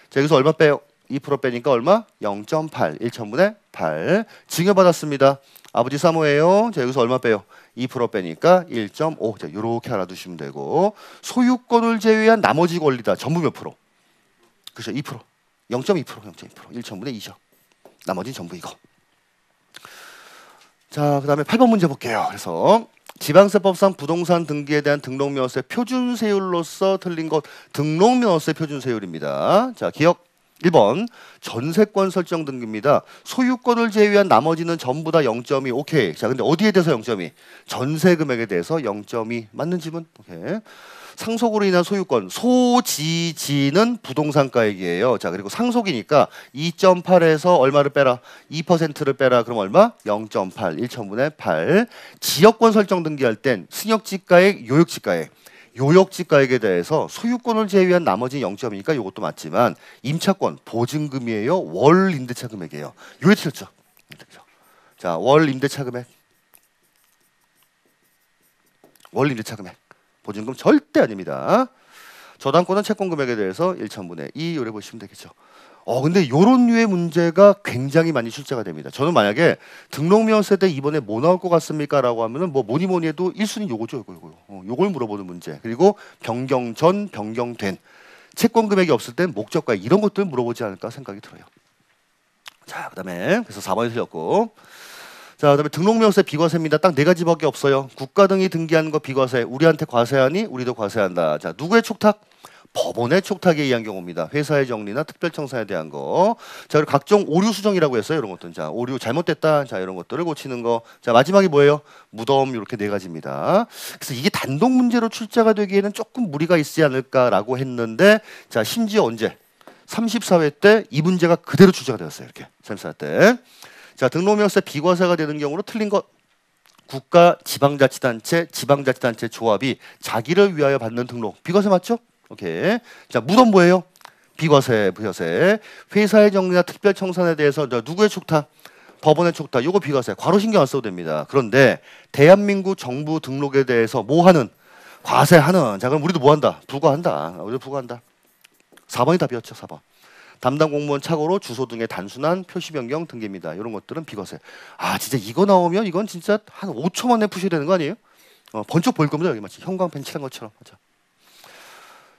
S1: 자, 여기서 얼마 빼요? 2% 빼니까 얼마? 0.8. 1천분의 8. 증여받았습니다. 아버지 사모예요. 자, 여기서 얼마 빼요? 2% 빼니까 1.5. 자, 요렇게 알아두시면 되고 소유권을 제외한 나머지 권리다. 전부 몇 프로? 그렇죠. 2%. 0.2%. 1천분의 2죠. 나머지는 전부 이거. 자, 그 다음에 8번 문제 볼게요. 그래서 지방세법상 부동산 등기에 대한 등록명세 표준세율로서 틀린 것 등록명세 표준세율입니다. 자, 기억 1번 전세권 설정 등기입니다. 소유권을 제외한 나머지는 전부 다 0.2. 오케이. 자, 근데 어디에 대해서 0.2? 전세 금액에 대해서 0.2. 맞는 지문? 오케이. 상속으로 인한 소유권 소지지는 부동산 가액이에요. 자, 그리고 상속이니까 2.8에서 얼마를 빼라? 2%를 빼라. 그럼 얼마? 0.8. 1천분의 8. 지역권 설정 등기할 땐 승역지가액, 요역지가액. 요역지가액에 대해서 소유권을 제외한 나머지 0.2니까 이것도 맞지만 임차권 보증금이에요. 월 임대차 금액이에요. 요게 틀렸죠. 자, 월 임대차 금액. 월 임대차 금액. 보증금 절대 아닙니다. 저당권은 채권 금액에 대해서 1천분의 2 요래 보시면 되겠죠. 근데 요런 류의 문제가 굉장히 많이 출제가 됩니다. 저는 만약에 등록명세 때 이번에 뭐 나올 것 같습니까? 라고 하면은 뭐 뭐니 뭐니 해도 1순위 요거죠. 요걸 물어보는 문제. 그리고 변경 전, 변경된 채권 금액이 없을 땐 목적과 이런 것들 물어보지 않을까 생각이 들어요. 자, 그다음에 그래서 4번이 틀렸고. 자, 그다음에 등록명세 비과세입니다. 딱 네 가지밖에 없어요. 국가 등이 등기하는 거 비과세. 우리한테 과세하니 우리도 과세한다. 자, 누구의 촉탁? 법원의 촉탁에 의한 경우입니다. 회사의 정리나 특별청사에 대한 거. 자, 그리고 각종 오류 수정이라고 했어요. 이런 것들. 자, 오류 잘못됐다. 자, 이런 것들을 고치는 거. 자, 마지막이 뭐예요? 무덤. 이렇게 네 가지입니다. 그래서 이게 단독 문제로 출제가 되기에는 조금 무리가 있지 않을까라고 했는데, 자, 심지어 언제? 34회 때 이 문제가 그대로 출제가 되었어요. 이렇게 34회 때. 자, 등록명세 비과세가 되는 경우로 틀린 것. 국가 지방자치단체, 지방자치단체 조합이 자기를 위하여 받는 등록. 비과세 맞죠? 오케이. 자, 무덤 뭐예요? 비과세, 부여세. 회사의 정리나 특별청산에 대해서 누구의 촉탁? 법원의 촉탁. 요거 비과세. 과로 신경 안 써도 됩니다. 그런데 대한민국 정부 등록에 대해서 뭐 하는? 과세하는. 자, 그럼 우리도 뭐 한다? 부과한다. 우리도 부과한다. 4번이 답이었죠. 4번. 담당 공무원 착오로 주소 등의 단순한 표시 변경 등기입니다. 이런 것들은 비과세. 아, 진짜 이거 나오면 이건 진짜 한 5초 만에 푸셔야 되는 거 아니에요? 번쩍 보일 겁니다. 여기 마치 형광펜 칠한 것처럼. 맞아.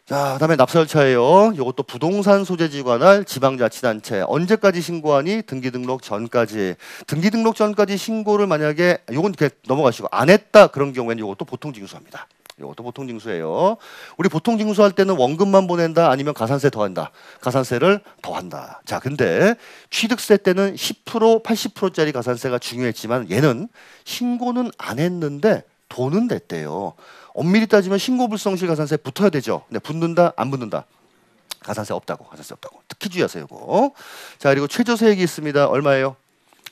S1: 자, 그다음에 납세 절차예요. 이것도 부동산 소재지 관할 지방자치단체 언제까지 신고하니? 등기 등록 전까지. 등기 등록 전까지 신고를 만약에 요건 이렇게 넘어가시고 안 했다 그런 경우에는 이것도 보통 징수합니다. 이것도 보통 징수예요. 우리 보통 징수할 때는 원금만 보낸다 아니면 가산세 더한다. 가산세를 더한다. 자, 근데 취득세 때는 10% 80%짜리 가산세가 중요했지만 얘는 신고는 안 했는데 돈은 냈대요. 엄밀히 따지면 신고 불성실 가산세 붙어야 되죠. 근데 붙는다 안 붙는다. 가산세 없다고. 가산세 없다고. 특히 주의하세요. 이거. 자, 그리고 최저세액이 있습니다. 얼마예요?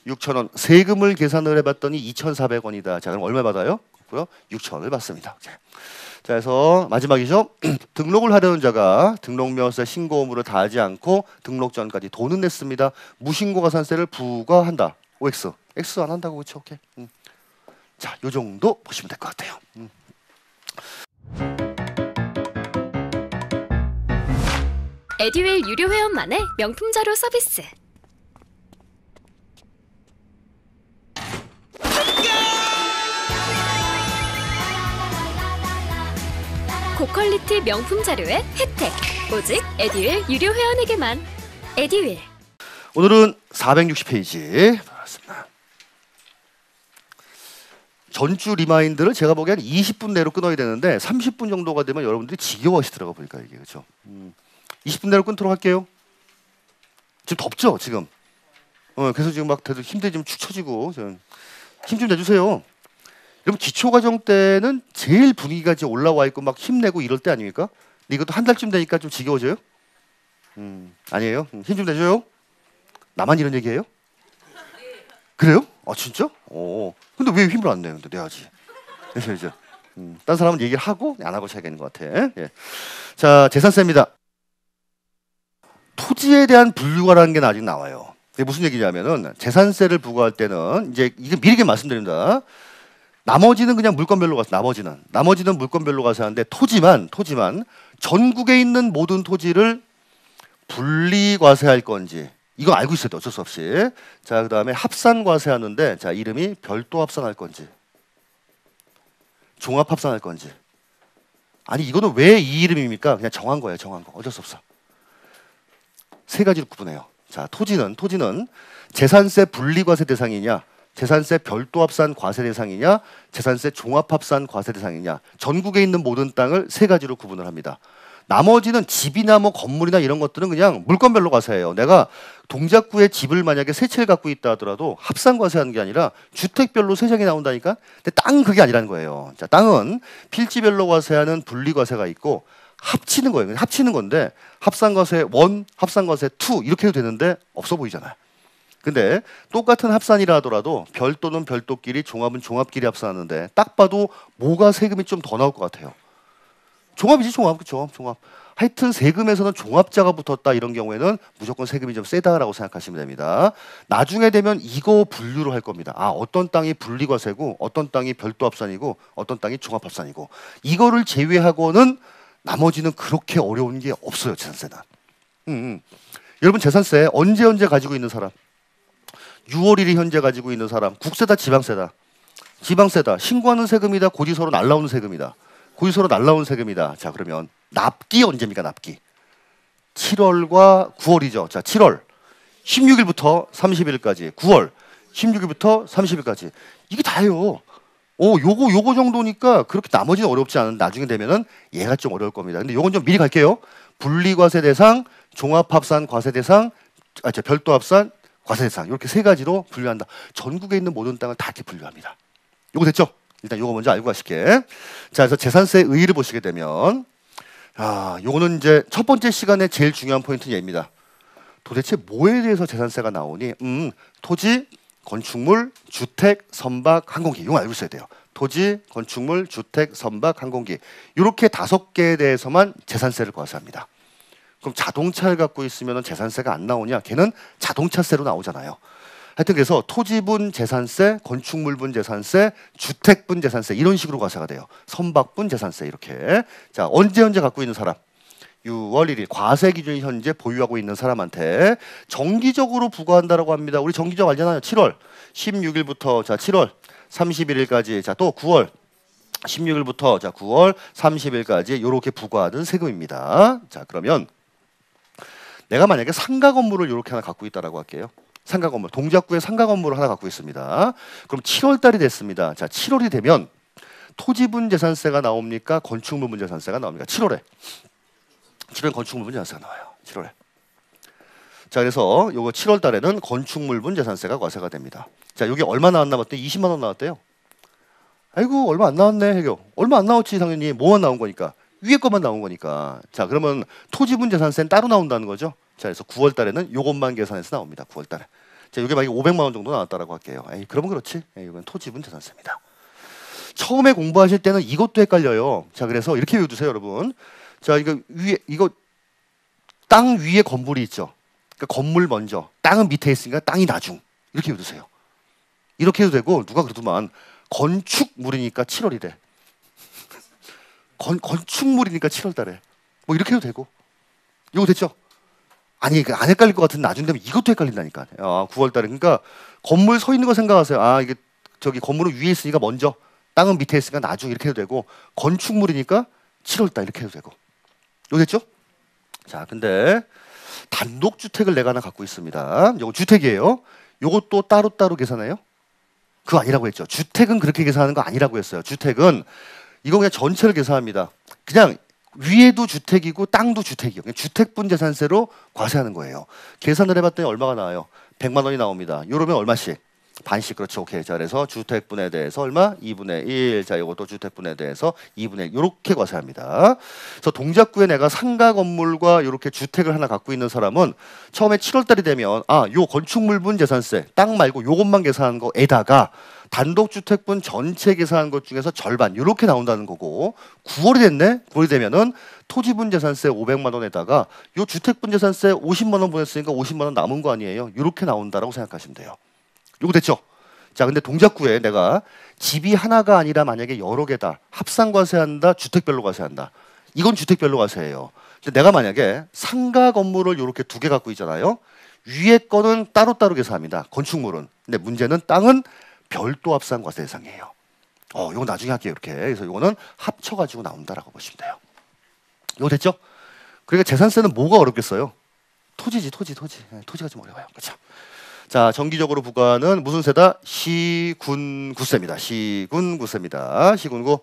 S1: 6,000원. 세금을 계산을 해봤더니 2,400원이다. 자, 그럼 얼마 받아요? 6,000원을 받습니다. 자, 그래서 마지막이죠. 등록을 하려는 자가 등록명세 신고 의무를 다하지 않고 등록 전까지 돈은 냈습니다. 무신고 가산세를 부과한다. OX. X 안 한다고. 그렇죠? 오케이. 자, 요 정도 보시면 될 것 같아요.
S2: 에듀윌 유료 회원만의 명품 자료 서비스. 고퀄리티 명품 자료의 혜택. 오직 에듀윌 유료 회원에게만. 에듀윌.
S1: 오늘은 460페이지. 전주 리마인드를 제가 보기엔 20분 내로 끊어야 되는데 30분 정도가 되면 여러분들이 지겨워하시더라고 보니까 이게 그렇죠. 20분 내로 끊도록 할게요. 지금 덥죠 지금. 그래서 지금 막 다들 힘들이 좀 축 처지고 힘 좀 내주세요. 여러분 기초과정 때는 제일 분위기가 이제 올라와 있고 막 힘내고 이럴 때 아닙니까? 근데 이것도 한 달쯤 되니까 좀 지겨워져요? 아니에요? 힘 좀 내줘요. 나만 이런 얘기해요? 그래요? 아 진짜? 근데 왜 힘을 안 내요? 근데 내야지. 그래서 딴 사람은 얘기를 하고 안 하고 차이가 있는 것 같아. 예. 자, 재산세입니다. 토지에 대한 분류가라는 게 아직 나와요. 이게 무슨 얘기냐면은 재산세를 부과할 때는 이제 이게 미리 말씀드립니다. 나머지는 그냥 물건별로 가서 나머지는 물건별로 가서 하는데 토지만 전국에 있는 모든 토지를 분리과세할 건지 이거 알고 있어야 돼. 어쩔 수 없이. 자, 그다음에 합산과세하는데 자, 이름이 별도 합산할 건지 종합 합산할 건지. 아니 이거는 왜 이 이름입니까? 그냥 정한 거예요. 정한 거. 어쩔 수 없어. 세 가지로 구분해요. 자, 토지는 재산세 분리과세 대상이냐, 재산세 별도 합산 과세 대상이냐, 재산세 종합 합산 과세 대상이냐. 전국에 있는 모든 땅을 세 가지로 구분을 합니다. 나머지는 집이나 뭐 건물이나 이런 것들은 그냥 물건별로 과세해요. 내가 동작구에 집을 만약에 세 채를 갖고 있다 하더라도 합산 과세하는 게 아니라 주택별로 세 장이 나온다니까. 근데 땅은 그게 아니라는 거예요. 자, 땅은 필지별로 과세하는 분리 과세가 있고 합치는 거예요. 합치는 건데 합산 과세 1, 합산 과세 2 이렇게 해도 되는데 없어 보이잖아요. 근데 똑같은 합산이라 하더라도 별도는 별도끼리 종합은 종합끼리 합산하는데 딱 봐도 뭐가 세금이 좀 더 나올 것 같아요. 종합이지 종합. 그렇죠? 종합. 하여튼 세금에서는 종합자가 붙었다 이런 경우에는 무조건 세금이 좀 세다라고 생각하시면 됩니다. 나중에 되면 이거 분류를 할 겁니다. 아, 어떤 땅이 분리과세고 어떤 땅이 별도 합산이고 어떤 땅이 종합 합산이고 이거를 제외하고는 나머지는 그렇게 어려운 게 없어요. 재산세는. 여러분 재산세 언제 가지고 있는 사람? 6월 1일 현재 가지고 있는 사람. 국세다 지방세다? 지방세다. 신고하는 세금이다. 고지서로 날라오는 세금이다. 고지서로 날라온 세금이다. 자, 그러면 납기 언제입니까? 납기 7월과 9월이죠. 자, 7월 16일부터 30일까지, 9월 16일부터 30일까지 이게 다예요. 요거 정도니까 그렇게 나머지는 어렵지 않은. 나중에 되면은 얘가 좀 어려울 겁니다. 근데 요건 좀 미리 갈게요. 분리과세 대상, 종합합산 과세 대상, 별도 합산 과세 대상 이렇게 세 가지로 분류한다. 전국에 있는 모든 땅을 다 이렇게 분류합니다. 요거 됐죠? 일단 요거 먼저 알고 가실게. 자, 그래서 재산세 의의를 보시게 되면 요거는 이제 첫 번째 시간에 제일 중요한 포인트는 얘입니다. 도대체 뭐에 대해서 재산세가 나오니? 토지, 건축물, 주택, 선박, 항공기. 이거 알고 있어야 돼요. 토지, 건축물, 주택, 선박, 항공기. 이렇게 5개에 대해서만 재산세를 과세합니다. 그럼 자동차를 갖고 있으면 재산세가 안 나오냐? 걔는 자동차세로 나오잖아요. 하여튼 그래서 토지분 재산세, 건축물분 재산세, 주택분 재산세 이런 식으로 과세가 돼요. 선박분 재산세 이렇게. 자, 언제 갖고 있는 사람? 6월 1일 과세 기준 현재 보유하고 있는 사람한테 정기적으로 부과한다라고 합니다. 우리 정기적 알잖아요. 7월 16일부터 자 7월 31일까지 자 또 9월 16일부터 자 9월 30일까지 이렇게 부과하는 세금입니다. 자 그러면 내가 만약에 상가 건물을 이렇게 하나 갖고 있다라고 할게요. 상가 건물 동작구에 상가 건물을 하나 갖고 있습니다. 그럼 7월 달이 됐습니다. 자 7월이 되면 토지분 재산세가 나옵니까? 건축물분 재산세가 나옵니까? 7월에 건축물분 재산세가 나와요. 7월에. 자 그래서 요거 7월 달에는 건축물분 재산세가 과세가 됩니다. 자 여기 얼마 나왔나 봤더니 20만 원 나왔대요. 아이고 얼마 안 나왔네 해교. 얼마 안 나왔지 당연히. 뭐만 나온 거니까. 위에 것만 나온 거니까. 자 그러면 토지분 재산세는 따로 나온다는 거죠. 자 그래서 9월 달에는 요것만 계산해서 나옵니다. 9월 달에. 자 이게 만약에 500만 원 정도 나왔다라고 할게요. 에이 그러면 그렇지. 에이, 이건 토지분 재산세입니다. 처음에 공부하실 때는 이것도 헷갈려요. 자 그래서 이렇게 외워두세요 여러분. 자 이거 위에 이거 땅 위에 건물이 있죠. 그러니까 건물 먼저 땅은 밑에 있으니까 땅이 나중 이렇게 외워두세요. 이렇게 해도 되고 누가 그러더만 건축물이니까 7월이래. 건축물이니까 7월 달에 뭐 이렇게 해도 되고. 이거 됐죠? 아니 안 헷갈릴 것 같은데 나중 되면 이것도 헷갈린다니까. 9월 달에 그러니까 건물 서 있는 거 생각하세요. 아 이게 저기 건물은 위에 있으니까 먼저 땅은 밑에 있으니까 나중 이렇게 해도 되고 건축물이니까 7월 달 이렇게 해도 되고. 이거 됐죠? 자 근데 단독주택을 내가 하나 갖고 있습니다. 이거 주택이에요. 이것도 따로따로 계산해요? 그거 아니라고 했죠. 주택은 그렇게 계산하는 거 아니라고 했어요. 주택은 이거 그냥 전체를 계산합니다. 그냥 위에도 주택이고 땅도 주택이요. 그냥 주택분 재산세로 과세하는 거예요. 계산을 해봤더니 얼마가 나와요? 100만 원이 나옵니다. 이러면 얼마씩? 반씩. 그렇죠. 오케이. 자 그래서 주택분에 대해서 얼마? 2분의 1. 자 이것도 주택분에 대해서 2분의 1. 이렇게 과세합니다. 그래서 동작구에 내가 상가 건물과 이렇게 주택을 하나 갖고 있는 사람은 처음에 7월 달이 되면 요 건축물분 재산세 땅 말고 요것만 계산한 거에다가 단독주택분 전체 계산한 것 중에서 절반 이렇게 나온다는 거고 9월이 됐네. 9월이 되면은 토지분 재산세 500만 원에다가 요 주택분 재산세 50만 원 보냈으니까 50만 원 남은 거 아니에요. 이렇게 나온다라고 생각하시면 돼요. 요거 됐죠? 자, 근데 동작구에 내가 집이 하나가 아니라 만약에 여러 개다. 합산 과세한다. 주택별로 과세한다. 이건 주택별로 과세예요. 근데 내가 만약에 상가 건물을 이렇게 2개 갖고 있잖아요. 위에 거는 따로따로 계산합니다. 건축물은. 근데 문제는 땅은 별도 합산 과세 대상이에요. 이거 나중에 할게요. 이렇게. 그래서 이거는 합쳐가지고 나온다라고 보시면 돼요. 이거 됐죠? 그러니까 재산세는 뭐가 어렵겠어요? 토지지, 토지. 토지가 좀 어려워요. 그렇죠? 자, 정기적으로 부과는 무슨 세다? 시군구세입니다. 시군구세입니다. 시군구.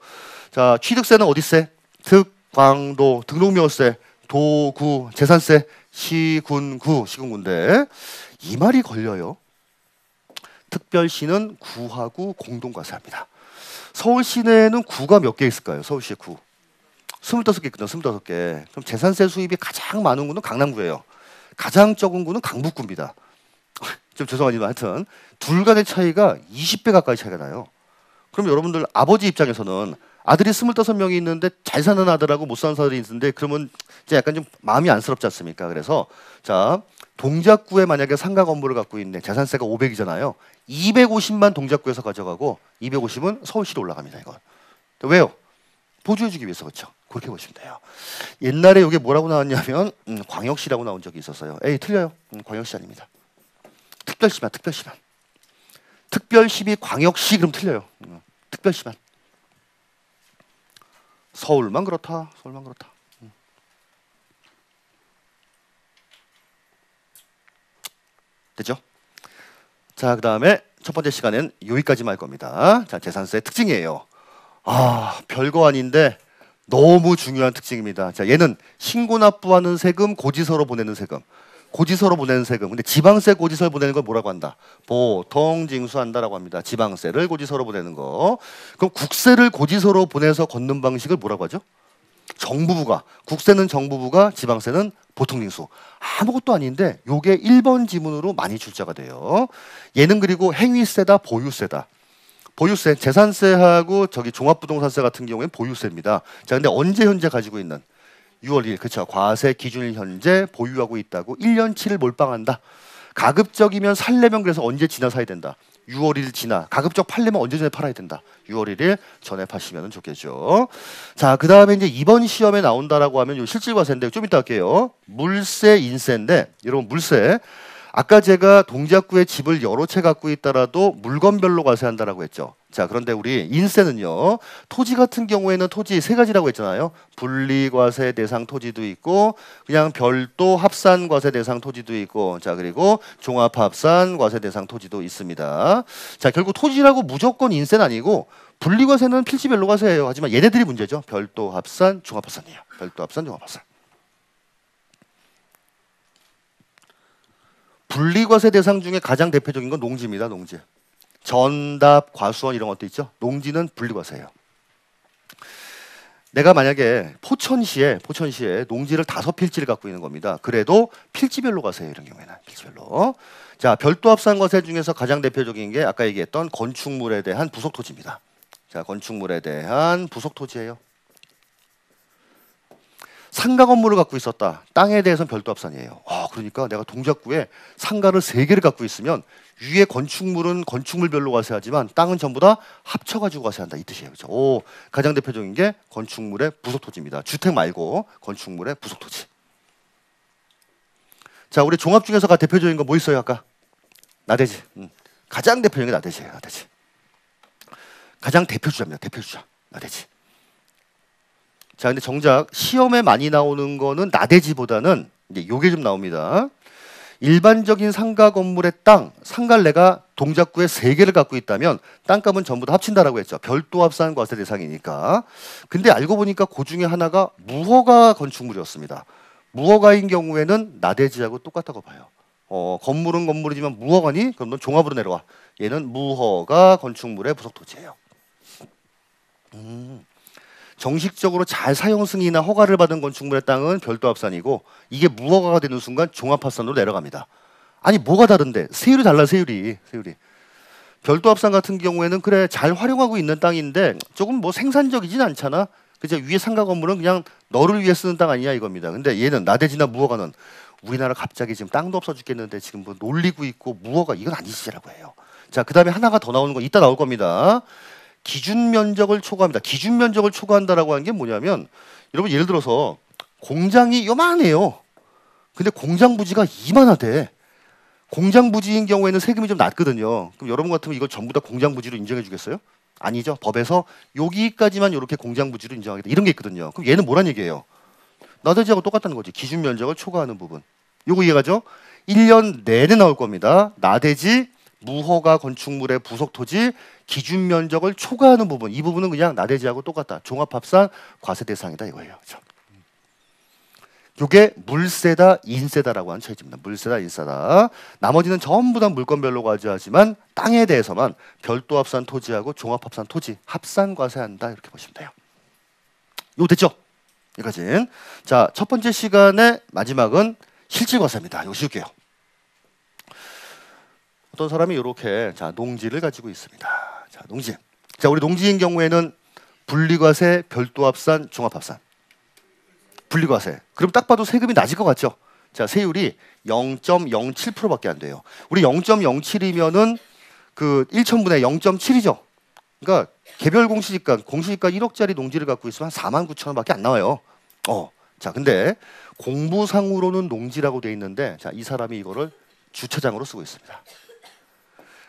S1: 자, 취득세는 어디세? 특, 광도, 등록명세, 도구, 재산세, 시군구, 시군구인데 이 말이 걸려요. 특별시는 구하고 공동과세합니다. 서울 시내에는 구가 몇 개 있을까요? 서울시에 구. 25개 있거든요. 25개. 그럼 재산세 수입이 가장 많은 구는 강남구예요. 가장 적은 구는 강북구입니다. 좀 죄송하지만 하여튼 둘 간의 차이가 20배 가까이 차이가 나요. 그럼 여러분들 아버지 입장에서는 아들이 25명이 있는데 잘 사는 아들하고 못 사는 아들이 있는데 그러면 이제 약간 좀 마음이 안쓰럽지 않습니까? 그래서 자 동작구에 만약에 상가 건물을 갖고 있네. 재산세가 500이잖아요. 250만 동작구에서 가져가고 250은 서울시로 올라갑니다. 이거. 왜요? 보조해주기 위해서 그렇죠. 그렇게 보시면 돼요. 옛날에 이게 뭐라고 나왔냐면 광역시라고 나온 적이 있었어요. 에이 틀려요. 광역시 아닙니다. 특별시만, 특별시만. 특별시비 광역시 그럼 틀려요. 특별시만. 서울만 그렇다. 서울만 그렇다. 됐죠? 자, 그 다음에 첫 번째 시간엔 여기까지만 할 겁니다. 자, 재산세 특징이에요. 별거 아닌데 너무 중요한 특징입니다. 자, 얘는 신고 납부하는 세금, 고지서로 보내는 세금. 고지서로 보내는 세금. 근데 지방세 고지서를 보내는 걸 뭐라고 한다? 보통 징수한다라고 합니다. 지방세를 고지서로 보내는 거. 그럼 국세를 고지서로 보내서 걷는 방식을 뭐라고 하죠? 정부부가. 국세는 정부부가, 지방세는 보통 징수. 아무것도 아닌데 요게 1번 지문으로 많이 출제가 돼요. 얘는 그리고 행위세다, 보유세다. 보유세, 재산세하고 저기 종합부동산세 같은 경우에는 보유세입니다. 자, 근데 언제 현재 가지고 있는? 6월 1일, 그렇죠. 과세 기준일 현재 보유하고 있다고 1년치를 몰빵한다. 가급적이면 살려면 그래서 언제 지나 사야 된다. 6월 1일 지나. 가급적 팔려면 언제 전에 팔아야 된다. 6월 1일 전에 파시면 좋겠죠. 자, 그 다음에 이제 이번 시험에 나온다라고 하면 요 실질과세인데 좀 이따 할게요. 물세, 인세인데 여러분 물세. 아까 제가 동작구에 집을 여러 채 갖고 있더라도 물건별로 과세한다라고 했죠. 자, 그런데 우리 인세는요. 토지 같은 경우에는 토지 세 가지라고 했잖아요. 분리과세 대상 토지도 있고 그냥 별도 합산과세 대상 토지도 있고 자, 그리고 종합합산 과세 대상 토지도 있습니다. 자, 결국 토지라고 무조건 인세는 아니고 분리과세는 필지별로 과세예요. 하지만 얘네들이 문제죠. 별도 합산, 종합합산이에요. 별도 합산, 종합합산. 분리과세 대상 중에 가장 대표적인 건 농지입니다. 농지. 전답, 과수원 이런 것도 있죠. 농지는 분리과세예요. 내가 만약에 포천시에 농지를 5필지를 갖고 있는 겁니다. 그래도 필지별로 과세예요. 이런 경우에는 필지별로. 자, 별도 합산 과세 중에서 가장 대표적인 게 아까 얘기했던 건축물에 대한 부속 토지입니다. 자, 건축물에 대한 부속 토지예요. 상가 건물을 갖고 있었다. 땅에 대해서는 별도 합산이에요. 그러니까 내가 동작구에 상가를 3개를 갖고 있으면 위에 건축물은 건축물별로 과세하지만 땅은 전부 다 합쳐가지고 과세한다. 이 뜻이에요. 그렇죠? 가장 대표적인 게 건축물의 부속토지입니다. 주택 말고 건축물의 부속토지. 자, 우리 종합 중에서 대표적인 거 뭐 있어요? 아까 나대지. 가장 대표적인 게 나대지예요. 나대지. 가장 대표주자입니다. 대표주자. 나대지. 자, 근데 정작 시험에 많이 나오는 거는 나대지보다는 이제 요게 좀 나옵니다. 일반적인 상가 건물의 땅, 상가를 내가 동작구에 3개를 갖고 있다면 땅값은 전부 다 합친다라고 했죠. 별도 합산 과세 대상이니까. 근데 알고 보니까 그 중에 하나가 무허가 건축물이었습니다. 무허가인 경우에는 나대지하고 똑같다고 봐요. 건물은 건물이지만 무허가니? 그럼 넌 종합으로 내려와. 얘는 무허가 건축물의 부속 토지예요. 정식적으로 잘 사용 승인이나 허가를 받은 건축물의 땅은 별도 합산이고 이게 무허가가 되는 순간 종합합산으로 내려갑니다. 아니 뭐가 다른데? 세율이 달라. 세율이. 별도 합산 같은 경우에는 그래 잘 활용하고 있는 땅인데 조금 뭐 생산적이진 않잖아. 그죠? 위에 상가 건물은 그냥 너를 위해 쓰는 땅 아니냐 이겁니다. 근데 얘는 나대지나 무허가는 우리나라 갑자기 지금 땅도 없어 죽겠는데 지금 뭐 놀리고 있고 무허가 이건 아니시라고 해요. 자, 그 다음에 하나가 더 나오는 거 이따 나올 겁니다. 기준 면적을 초과합니다. 기준 면적을 초과한다라고 하는 게 뭐냐면 여러분 예를 들어서 공장이 요만해요. 근데 공장 부지가 이만하대. 공장 부지인 경우에는 세금이 좀 낮거든요. 그럼 여러분 같으면 이걸 전부 다 공장 부지로 인정해 주겠어요? 아니죠. 법에서 여기까지만 이렇게 공장 부지로 인정하겠다. 이런 게 있거든요. 그럼 얘는 뭐란 얘기예요? 나대지하고 똑같다는 거지. 기준 면적을 초과하는 부분. 요거 이해가죠? 1년 내내 나올 겁니다. 나대지, 무허가 건축물의 부속 토지, 기준 면적을 초과하는 부분. 이 부분은 그냥 나대지하고 똑같다. 종합합산 과세 대상이다 이거예요. 그렇죠? 요게 물세다, 인세다라고 하는 차이점입니다. 물세다, 인세다. 나머지는 전부 다 물건별로 과세하지만 땅에 대해서만 별도 합산 토지하고 종합합산 토지 합산 과세한다 이렇게 보시면 돼요. 요 됐죠? 여기까지. 자, 첫 번째 시간의 마지막은 실질과세입니다. 이거 쉴게요. 어떤 사람이 이렇게 자 농지를 가지고 있습니다. 자, 농지. 자, 우리 농지인 경우에는 분리과세, 별도합산, 종합합산. 분리과세. 그럼 딱 봐도 세금이 낮을 것 같죠? 자, 세율이 0.07%밖에 안 돼요. 우리 0.07이면은 그 1천분의 0.7이죠. 그러니까 개별 공시지가 1억짜리 농지를 갖고 있으면 한 49,000원밖에 안 나와요. 자, 근데 공부상으로는 농지라고 돼 있는데 자, 이 사람이 이거를 주차장으로 쓰고 있습니다.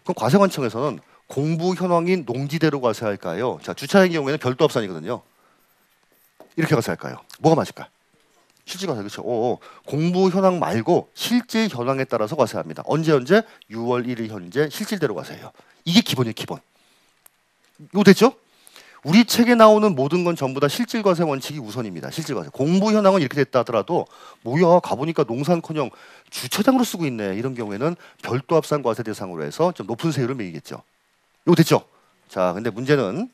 S1: 그럼 과세관청에서는 공부 현황인 농지대로 과세할까요? 자, 주차장의 경우에는 별도 합산이거든요. 이렇게 과세할까요? 뭐가 맞을까? 실질 과세. 그렇죠? 공부 현황 말고 실제 현황에 따라서 과세합니다. 언제 6월 1일 현재 실질대로 과세해요. 이게 기본이에요. 기본. 이거 됐죠? 우리 책에 나오는 모든 건 전부 다 실질과세 원칙이 우선입니다. 실질과세. 공부 현황은 이렇게 됐다 하더라도 뭐야 가보니까 농산커녕 주차장으로 쓰고 있네. 이런 경우에는 별도 합산 과세 대상으로 해서 좀 높은 세율을 매기겠죠. 이거 됐죠? 자, 근데 문제는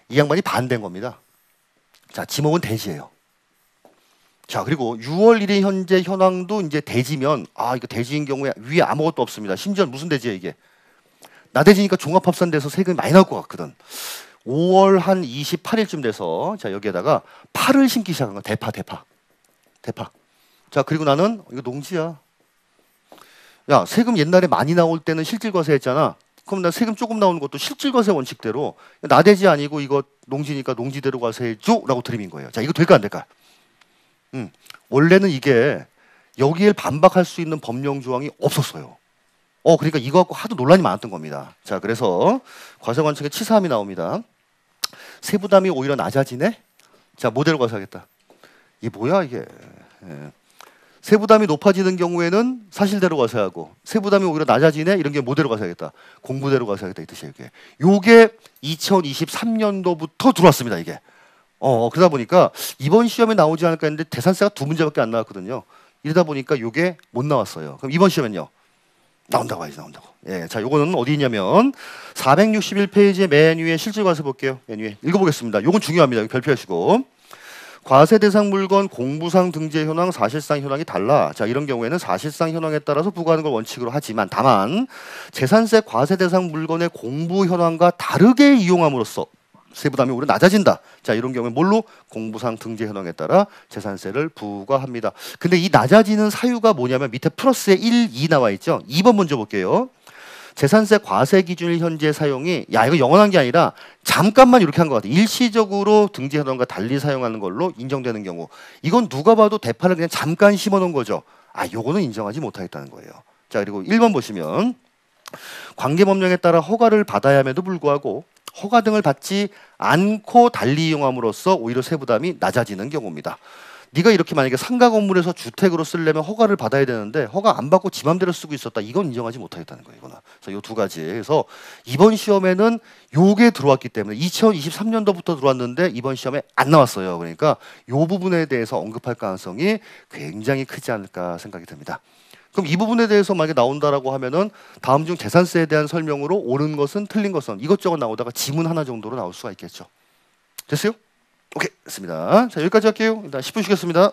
S1: 이 양반이 반대인 겁니다. 자, 지목은 대지예요. 자, 그리고 6월 1일 현재 현황도 이제 대지면 이거 대지인 경우에 위에 아무것도 없습니다. 심지어 무슨 대지예요 이게? 나대지니까 종합합산돼서 세금이 많이 나올 것 같거든. 5월 한 28일쯤 돼서 자 여기에다가 파를 심기 시작한 거. 대파. 자, 그리고 나는 이거 농지야. 야, 세금 옛날에 많이 나올 때는 실질과세 했잖아. 그럼 나 세금 조금 나오는 것도 실질과세 원칙대로 나대지 아니고 이거 농지니까 농지대로 과세해줘 라고 드림인 거예요. 자, 이거 될까 안 될까? 원래는 이게 여기에 반박할 수 있는 법령 조항이 없었어요. 그러니까 이거 갖고 하도 논란이 많았던 겁니다. 자, 그래서 과세관청에 치사함이 나옵니다. 세부담이 오히려 낮아지네? 자, 모델 과세하겠다. 이게 뭐야 이게? 예. 세부담이 높아지는 경우에는 사실대로 과세하고 세부담이 오히려 낮아지네? 이런 게 모델로 과세하겠다. 공부대로 과세하겠다 이 뜻이에요. 요게 2023년도부터 들어왔습니다. 이게. 그러다 보니까 이번 시험에 나오지 않을까 했는데 대산세가 2문제밖에 안 나왔거든요. 이러다 보니까 요게 못 나왔어요. 그럼 이번 시험엔요? 나온다고 하지, 나온다고. 예, 자, 요거는 어디 있냐면 461페이지의 맨 위에 실질과세 볼게요. 맨 위에 읽어보겠습니다. 요건 중요합니다. 별표하시고. 과세 대상 물건 공부상 등재 현황, 사실상 현황이 달라. 자, 이런 경우에는 사실상 현황에 따라서 부과하는 걸 원칙으로 하지만 다만 재산세 과세 대상 물건의 공부 현황과 다르게 이용함으로써 세부담이 오히려 낮아진다. 자, 이런 경우에 뭘로? 공부상 등재 현황에 따라 재산세를 부과합니다. 근데 이 낮아지는 사유가 뭐냐면 밑에 플러스에 1, 2 나와 있죠. 2번 먼저 볼게요. 재산세 과세 기준일 현재 사용이 이거 영원한 게 아니라 잠깐만 이렇게 한 것 같아요. 일시적으로 등재 현황과 달리 사용하는 걸로 인정되는 경우 이건 누가 봐도 대파를 그냥 잠깐 심어놓은 거죠. 요거는 인정하지 못하겠다는 거예요. 자, 그리고 1번 보시면 관계법령에 따라 허가를 받아야 함에도 불구하고 허가 등을 받지 않고 달리 이용함으로써 오히려 세부담이 낮아지는 경우입니다. 네가 이렇게 만약에 상가 건물에서 주택으로 쓰려면 허가를 받아야 되는데 허가 안 받고 지 맘대로 쓰고 있었다. 이건 인정하지 못하겠다는 거예요. 이거는. 그래서 요 두 가지. 그래서 이번 시험에는 요게 들어왔기 때문에 2023년도부터 들어왔는데 이번 시험에 안 나왔어요. 그러니까 요 부분에 대해서 언급할 가능성이 굉장히 크지 않을까 생각이 듭니다. 그럼 이 부분에 대해서 만약에 나온다라고 하면은 다음 중 재산세에 대한 설명으로 옳은 것은 틀린 것은 이것저것 나오다가 지문 하나 정도로 나올 수가 있겠죠. 됐어요? 오케이, 됐습니다. 자, 여기까지 할게요. 일단 10분 쉬겠습니다.